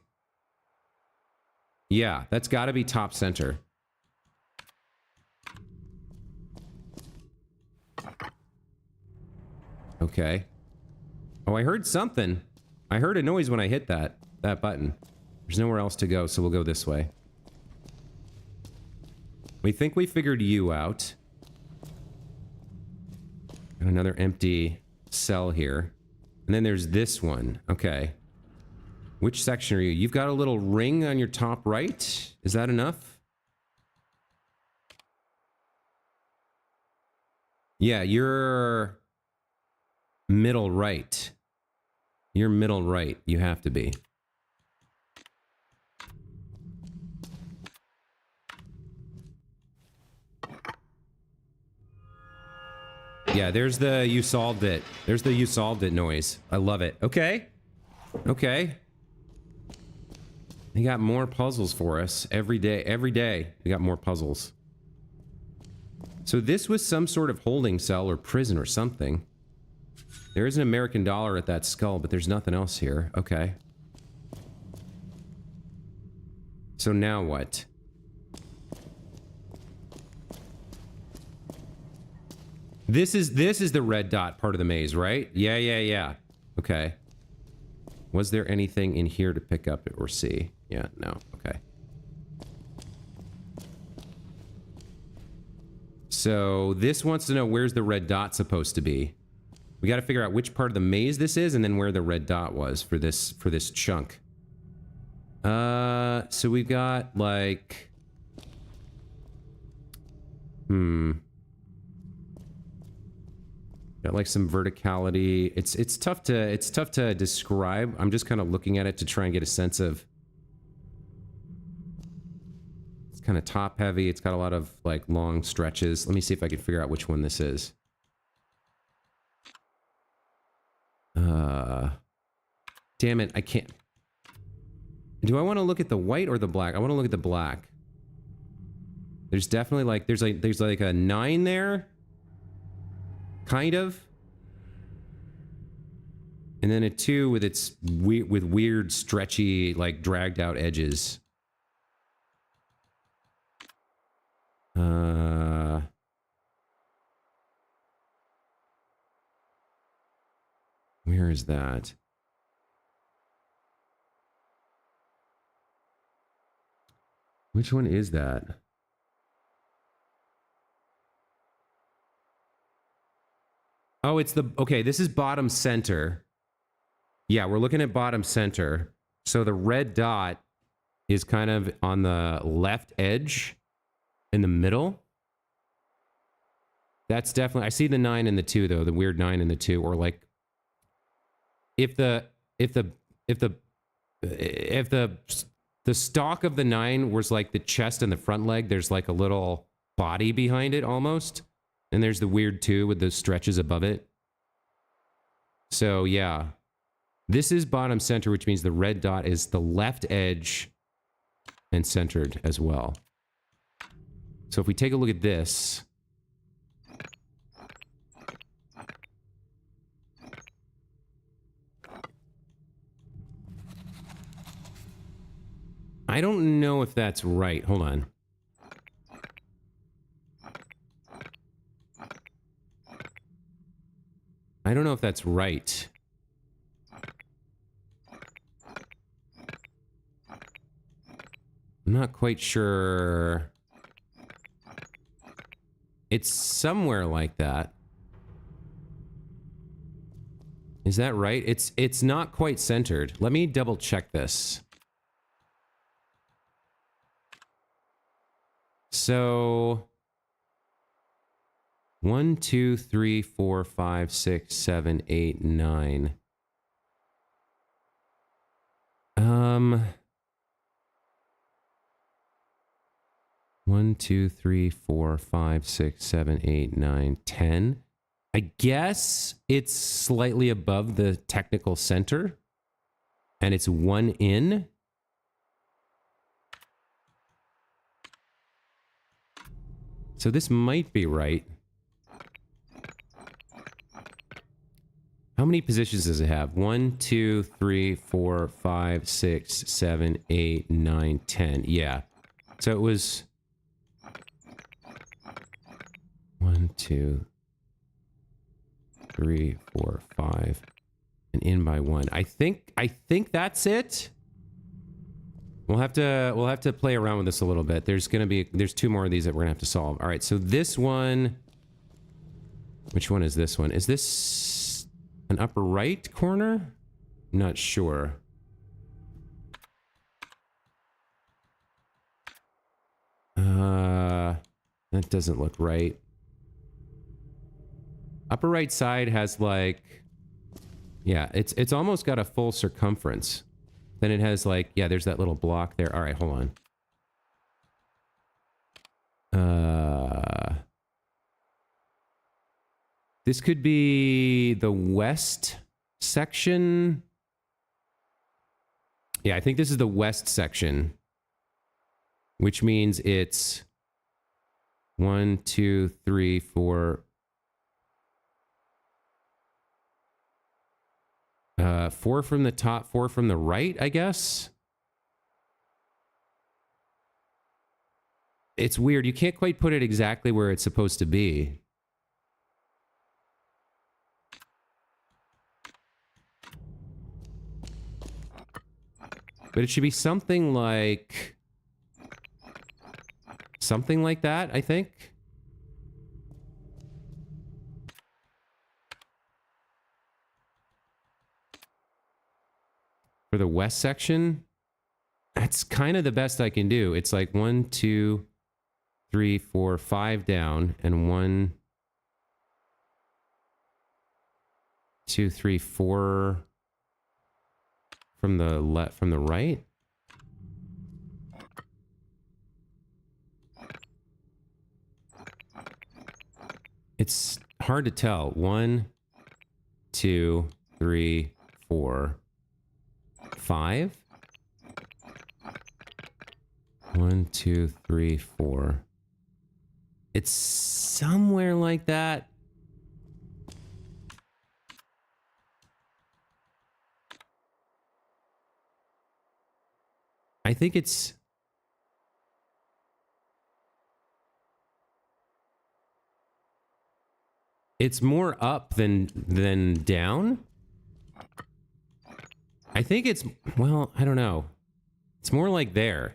Yeah, that's got to be top center. Okay. Oh, I heard something. I heard a noise when I hit that button. There's nowhere else to go, so we'll go this way. We think we figured you out. Got another empty cell here. And then there's this one. Okay. Which section are you? You've got a little ring on your top right. Is that enough? Yeah, you're middle right. You're middle right. You have to be. Yeah, there's the you solved it. There's the you solved it noise. I love it. Okay. Okay. They got more puzzles for us every day. Every day, we got more puzzles. So this was some sort of holding cell or prison or something. There is an American dollar at that skull, but there's nothing else here. Okay. So now what? This is the red dot part of the maze, right? Yeah. Okay. Was there anything in here to pick up or see? Yeah, no. Okay. So this wants to know where's the red dot supposed to be. We got to figure out which part of the maze this is and then where the red dot was for this chunk. So we've got like got like some verticality. It's tough to describe. I'm just kind of looking at it to try and get a sense of. It's kind of top heavy. It's got a lot of like long stretches. Let me see if I can figure out which one this is. Damn it, I can't. Do I want to look at the white or the black? I want to look at the black. There's definitely like there's like a 9 there. Kind of. And then a 2 with its weird stretchy like dragged out edges. Where is that? Which one is that? Oh, it's the... Okay, this is bottom center. Yeah, we're looking at bottom center. So the red dot is kind of on the left edge in the middle. That's definitely... I see the 9 and the 2, though. The weird 9 and the 2. Or like... If the stalk of the 9 was like the chest and the front leg, there's like a little body behind it almost. And there's the weird 2 with the stretches above it. So, yeah. This is bottom center, which means the red dot is the left edge and centered as well. So if we take a look at this... I don't know if that's right. Hold on. I don't know if that's right. I'm not quite sure. It's somewhere like that. Is that right? It's not quite centered. Let me double check this. So 1, 2, 3, 4, 5, 6, 7, 8, 9. 1, 2, 3, 4, 5, 6, 7, 8, 9, 10. I guess it's slightly above the technical center. And it's 1 in. So this might be right. How many positions does it have? 1, 2, 3, 4, 5, 6, 7, 8, 9, 10. Yeah. So it was 1, 2, 3, 4, 5, and in by 1. I think that's it. We'll have to play around with this a little bit. There's 2 more of these that we're gonna have to solve. All right, so this one. Which one is this one? Is this an upper right corner? I'm not sure. That doesn't look right. Upper right side has like, Yeah, it's almost got a full circumference. Then it has like, yeah, there's that little block there. All right, hold on. This could be the west section. Yeah, I think this is the west section, which means it's 1, 2, 3, 4. 4 from the top, 4 from the right, I guess. It's weird. You can't quite put it exactly where it's supposed to be. But it should be something like that, I think. For the west section, that's kind of the best I can do. It's like 1, 2, 3, 4, 5 down, and 1, 2, 3, 4 from the left, from the right. It's hard to tell. 1, 2, 3, 4, 5. 1, 2, 3, 4. It's somewhere like that. I think it's more up than down. I think it's, well, I don't know. It's more like there.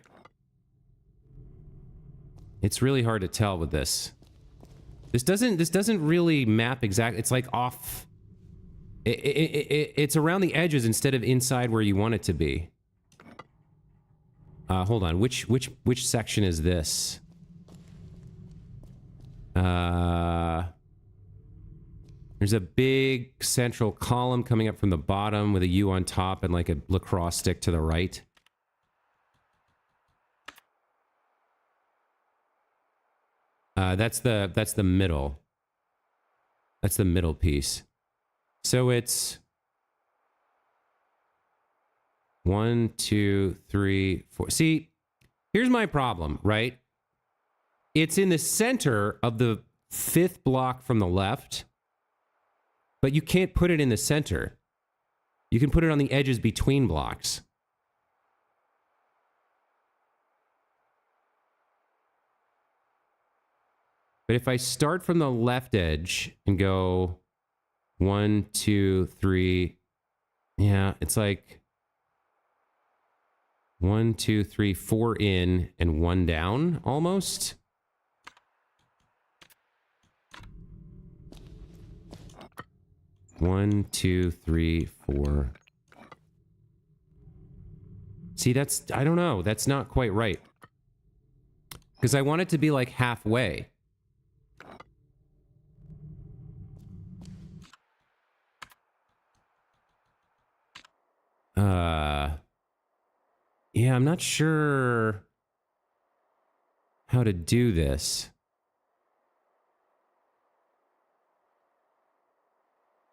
It's really hard to tell with this. This doesn't really map exactly. It's like off. It's around the edges instead of inside where you want it to be. Hold on. Which section is this? There's a big central column coming up from the bottom with a U on top and like a lacrosse stick to the right. That's the middle. That's the middle piece. So it's 1, 2, 3, 4. See, here's my problem, right? It's in the center of the 5th block from the left, but you can't put it in the center. You can put it on the edges between blocks. But if I start from the left edge and go 1, 2, 3, yeah, it's like 1, 2, 3, 4 in and 1 down almost. One, 2, 3, 4. See, that's, I don't know. That's not quite right. Because I want it to be like halfway. Yeah, I'm not sure how to do this.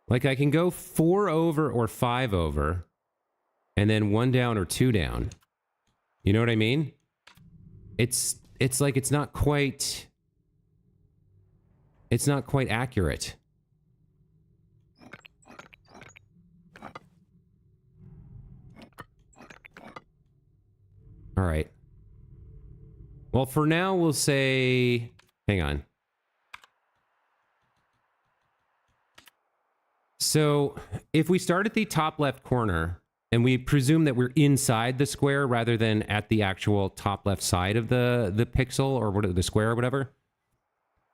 Like I can go 4 over or 5 over and then 1 down or 2 down. You know what I mean? It's like it's not quite accurate. All right. Well, for now we'll say, hang on. So if we start at the top left corner and we presume that we're inside the square rather than at the actual top left side of the pixel or what, the square or whatever,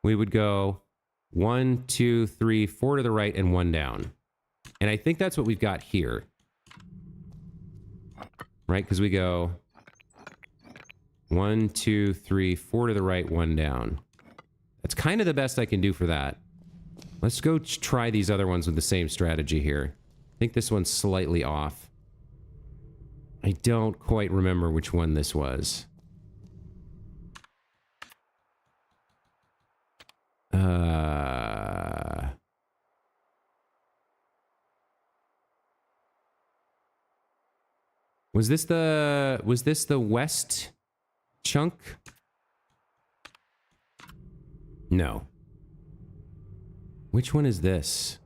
we would go 1, 2, 3, 4 to the right and 1 down. And I think that's what we've got here. Right? Because we go 1, 2, 3, 4 to the right, 1 down. That's kind of the best I can do for that. Let's go try these other ones with the same strategy here. think this one's slightly off. I don't quite remember which one this was. Was this the west chunk? No. Which one is this?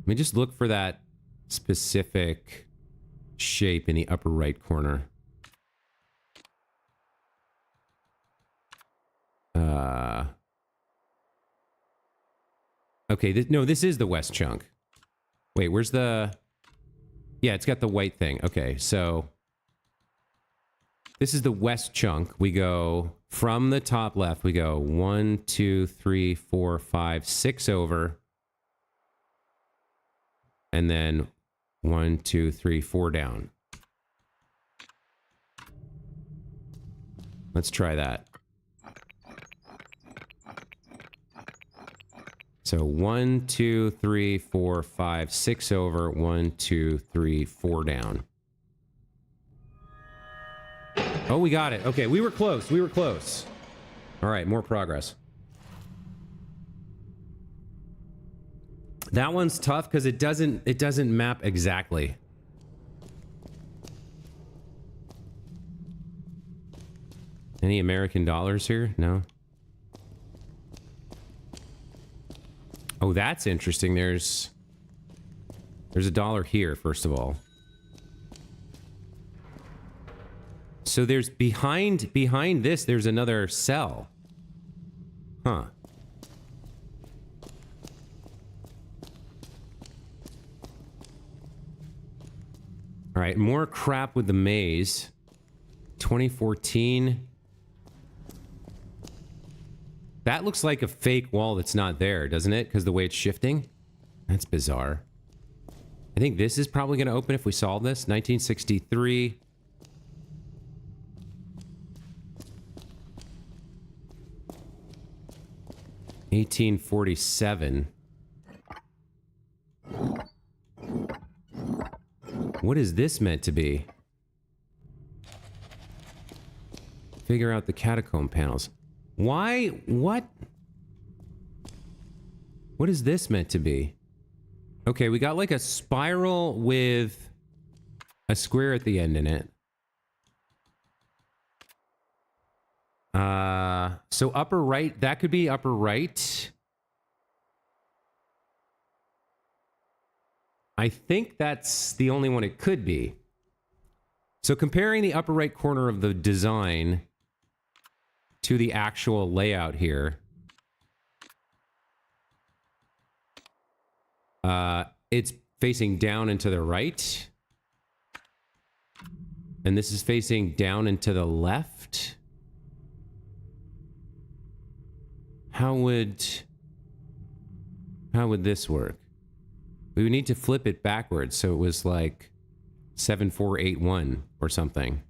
Let me just look for that specific shape in the upper right corner. Okay, no, this is the west chunk. Wait, where's the... Yeah, it's got the white thing. Okay, so... This is the west chunk. We go from the top left, we go 1, 2, 3, 4, 5, 6 over. And then 1, 2, 3, 4 down. Let's try that. So 1, 2, 3, 4, 5, 6 over, 1, 2, 3, 4 down. Oh, we got it. Okay, we were close. We were close. All right, more progress. That one's tough because it doesn't map exactly. Any American dollars here? No. Oh, that's interesting. There's a dollar here, first of all. So there's behind this, there's another cell. Huh. All right, more crap with the maze. 2014. That looks like a fake wall that's not there, doesn't it? Because the way it's shifting. That's bizarre. I think this is probably going to open if we solve this. 1963. $1847. What is this meant to be? Figure out the catacomb panels. Why? What? What is this meant to be? Okay, we got like a spiral with a square at the end in it. So upper right, that could be upper right. I think that's the only one it could be. So comparing the upper right corner of the design to the actual layout here, it's facing down and to the right. And this is facing down and to the left. How would this work? We would need to flip it backwards, so it was like 7481 or something.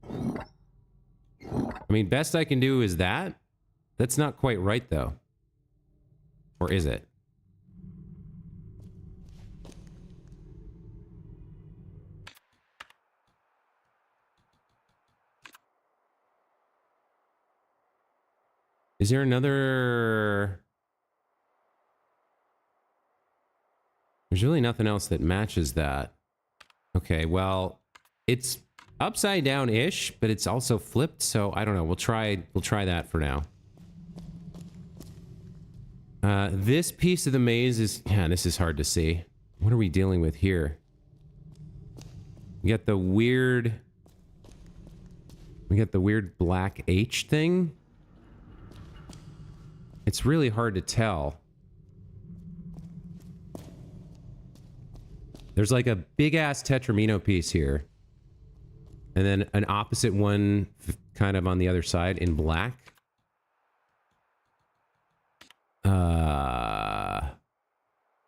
I mean, best I can do is that. That's not quite right, though. Or is it? Is there another... There's really nothing else that matches that. Okay, well, it's upside down-ish, but it's also flipped, so I don't know. We'll try that for now. This piece of the maze is... Yeah, this is hard to see. What are we dealing with here? We got the weird... We got the weird black H thing. It's really hard to tell. There's like a big-ass Tetramino piece here. And then an opposite one kind of on the other side in black.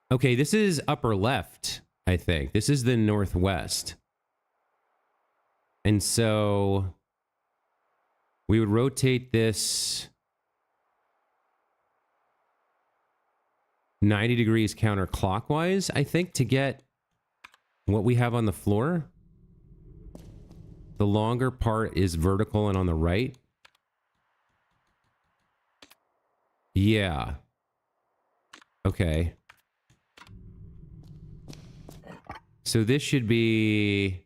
Okay, this is upper left, I think. This is the northwest. And so we would rotate this 90 degrees counterclockwise, I think, to get what we have on the floor. The longer part is vertical and on the right. Yeah. Okay. So this should be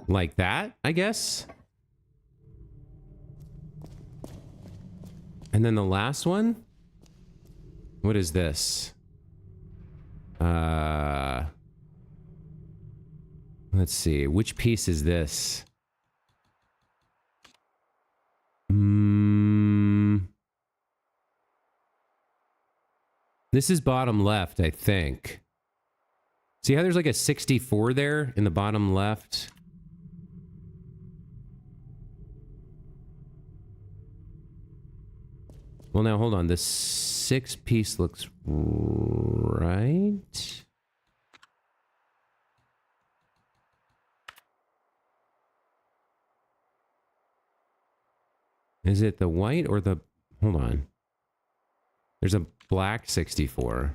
like that, I guess. And then the last one? What is this? Let's see. Which piece is this? This is bottom left, I think. See how there's like a 64 there in the bottom left? Well, now hold on. The 6 piece looks right. Is it the white or the... Hold on. There's a black 64.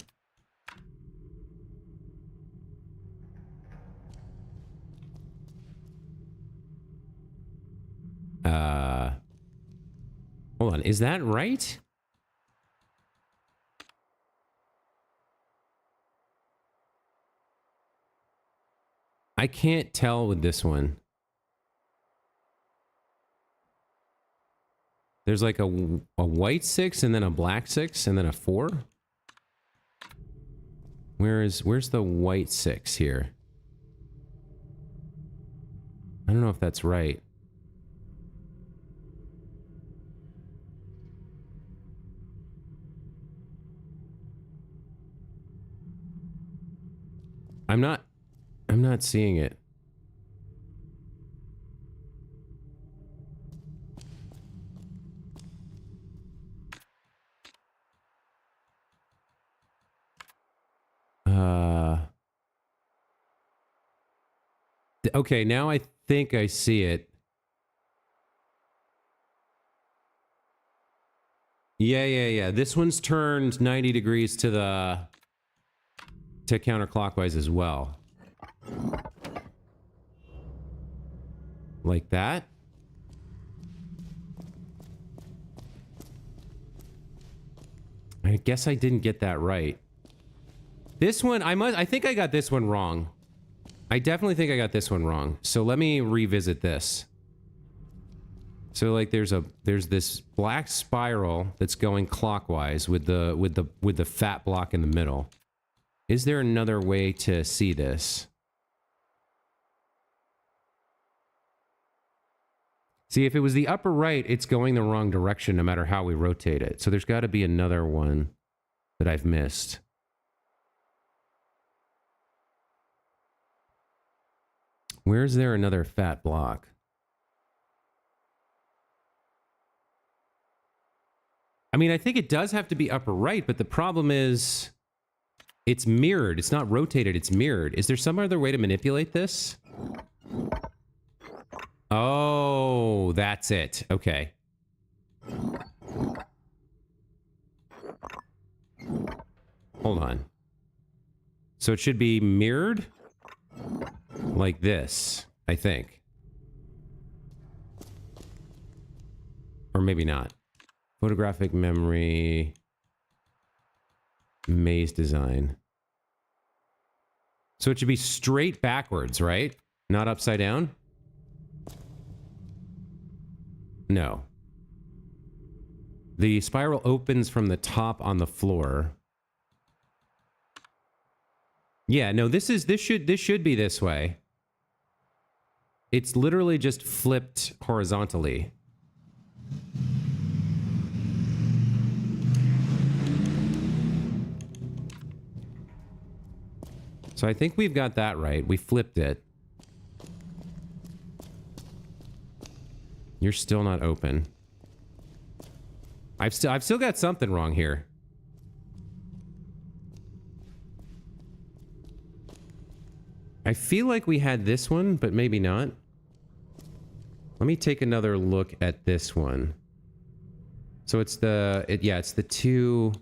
Hold on. Is that right? I can't tell with this one. There's like a white 6 and then a black 6 and then a 4. Where's the white 6 here? I don't know if that's right. I'm not seeing it. Okay, now I think I see it. Yeah. This one's turned 90 degrees to counterclockwise as well. Like that. I guess I didn't get that right. This one, I think I got this one wrong. I definitely think I got this one wrong. So let me revisit this. So like there's this black spiral that's going clockwise with the fat block in the middle. Is there another way to see this? See, if it was the upper right, it's going the wrong direction no matter how we rotate it. So there's got to be another one that I've missed. Where's there another fat block? I mean, I think it does have to be upper right, but the problem is it's mirrored. It's not rotated, it's mirrored. Is there some other way to manipulate this? Oh, that's it. Okay. Hold on. So it should be mirrored? Like this, I think. Or maybe not. Photographic memory. Maze design. So it should be straight backwards, right? Not upside down? No. The spiral opens from the top on the floor. Yeah, no, this should be this way. It's literally just flipped horizontally. So I think we've got that right. We flipped it. You're still not open. I've still got something wrong here. I feel like we had this one, but maybe not. Let me take another look at this one. So it's the... yeah, it's the two...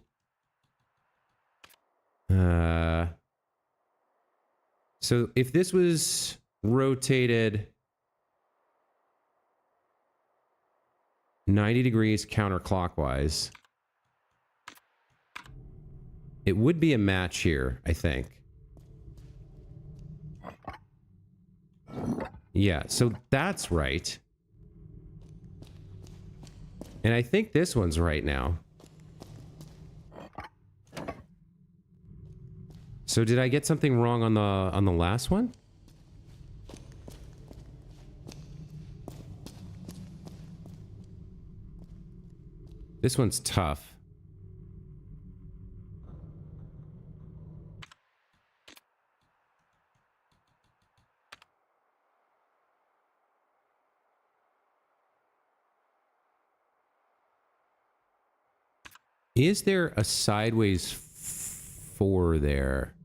So if this was rotated 90 degrees counterclockwise, it would be a match here, I think. Yeah, so that's right. And I think this one's right now. So did I get something wrong on the last one? This one's tough. Is there a sideways 4 there?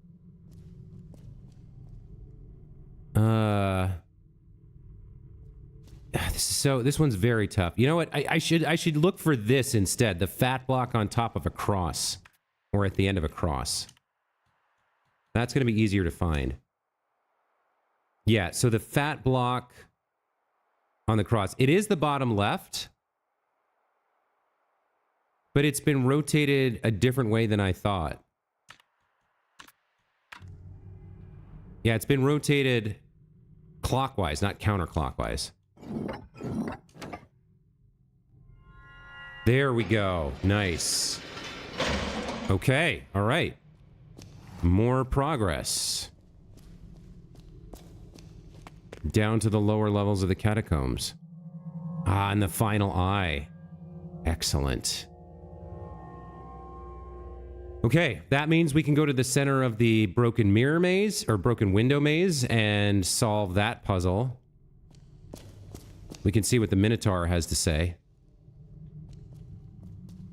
This one's very tough. You know what? I should look for this instead. The fat block on top of a cross. Or at the end of a cross. That's going to be easier to find. Yeah, so the fat block on the cross. It is the bottom left. But it's been rotated a different way than I thought. Yeah, it's been rotated clockwise, not counterclockwise. There we go. Nice. Okay, all right. More progress. Down to the lower levels of the catacombs. Ah, and the final eye. Excellent. Okay, that means we can go to the center of the broken mirror maze, or broken window maze, and solve that puzzle. We can see what the Minotaur has to say.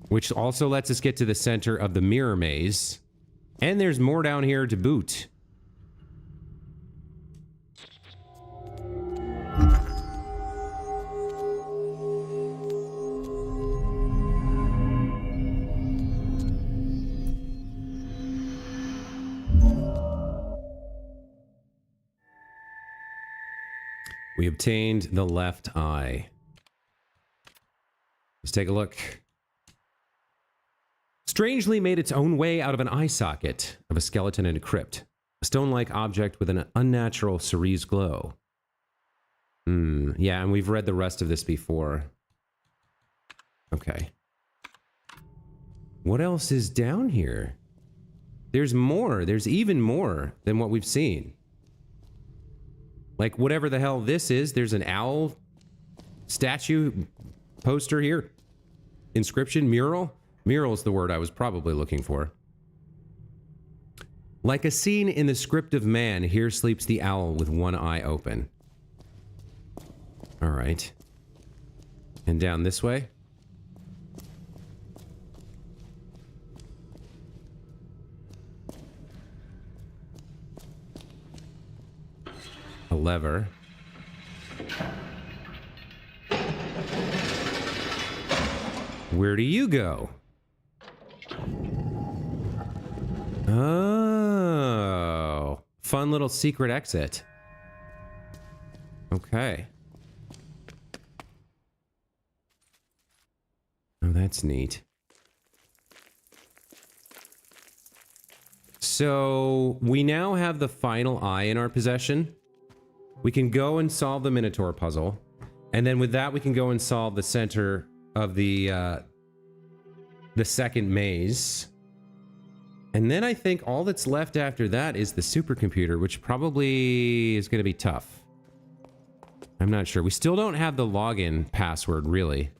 Which also lets us get to the center of the mirror maze. And there's more down here to boot. We obtained the left eye. Let's take a look. Strangely made its own way out of an eye socket of a skeleton in a crypt. A stone-like object with an unnatural cerise glow. Yeah, and we've read the rest of this before. Okay. What else is down here? There's more. There's even more than what we've seen. Like, whatever the hell this is, there's an owl statue poster here. Inscription, mural? Mural's the word I was probably looking for. Like a scene in the script of man, here sleeps the owl with one eye open. All right. And down this way? A lever. Where do you go? Oh, fun little secret exit. Okay. Oh, that's neat. So we now have the final eye in our possession. We can go and solve the Minotaur puzzle. And then with that, we can go and solve the center of the second maze. And then I think all that's left after that is the supercomputer, which probably is going to be tough. I'm not sure. We still don't have the login password, really.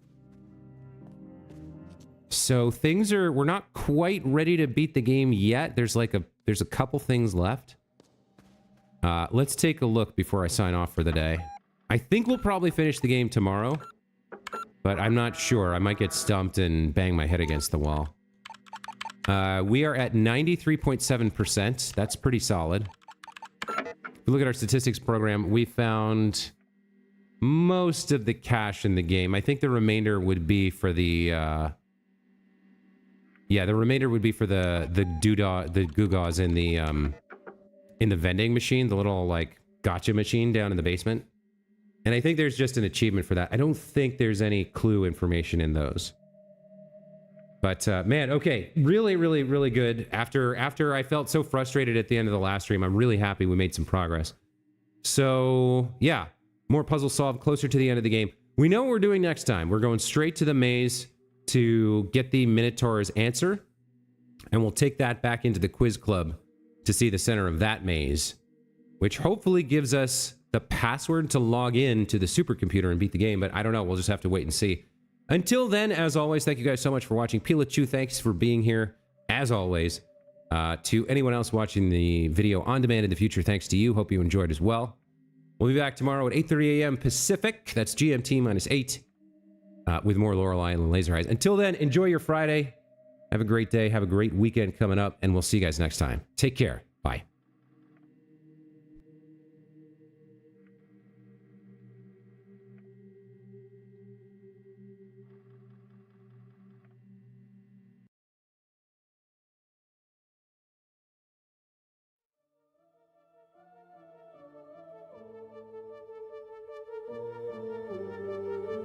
So things are... we're not quite ready to beat the game yet. There's a couple things left. Let's take a look before I sign off for the day. I think we'll probably finish the game tomorrow. But I'm not sure. I might get stumped and bang my head against the wall. We are at 93.7%. That's pretty solid. If we look at our statistics program, we found most of the cash in the game. I think the remainder would be for the the remainder would be for the gewgaws in the vending machine, the little like gotcha machine down in the basement. And I think there's just an achievement for that. I don't think there's any clue information in those. But man, okay, really, really, really good. After I felt so frustrated at the end of the last stream, I'm really happy we made some progress. So yeah, more puzzle solved, closer to the end of the game. We know what we're doing next time. We're going straight to the maze to get the Minotaur's answer, and we'll take that back into the quiz club to see the center of that maze, which hopefully gives us the password to log in to the supercomputer and beat the game, but I don't know. We'll just have to wait and see. Until then, as always, thank you guys so much for watching. Pilachu, thanks for being here, as always. To anyone else watching the video on demand in the future, thanks to you. Hope you enjoyed as well. We'll be back tomorrow at 8:30 a.m. Pacific. That's GMT -8 with more Lorelei and Laser Eyes. Until then, enjoy your Friday. Have a great day. Have a great weekend coming up, and we'll see you guys next time. Take care.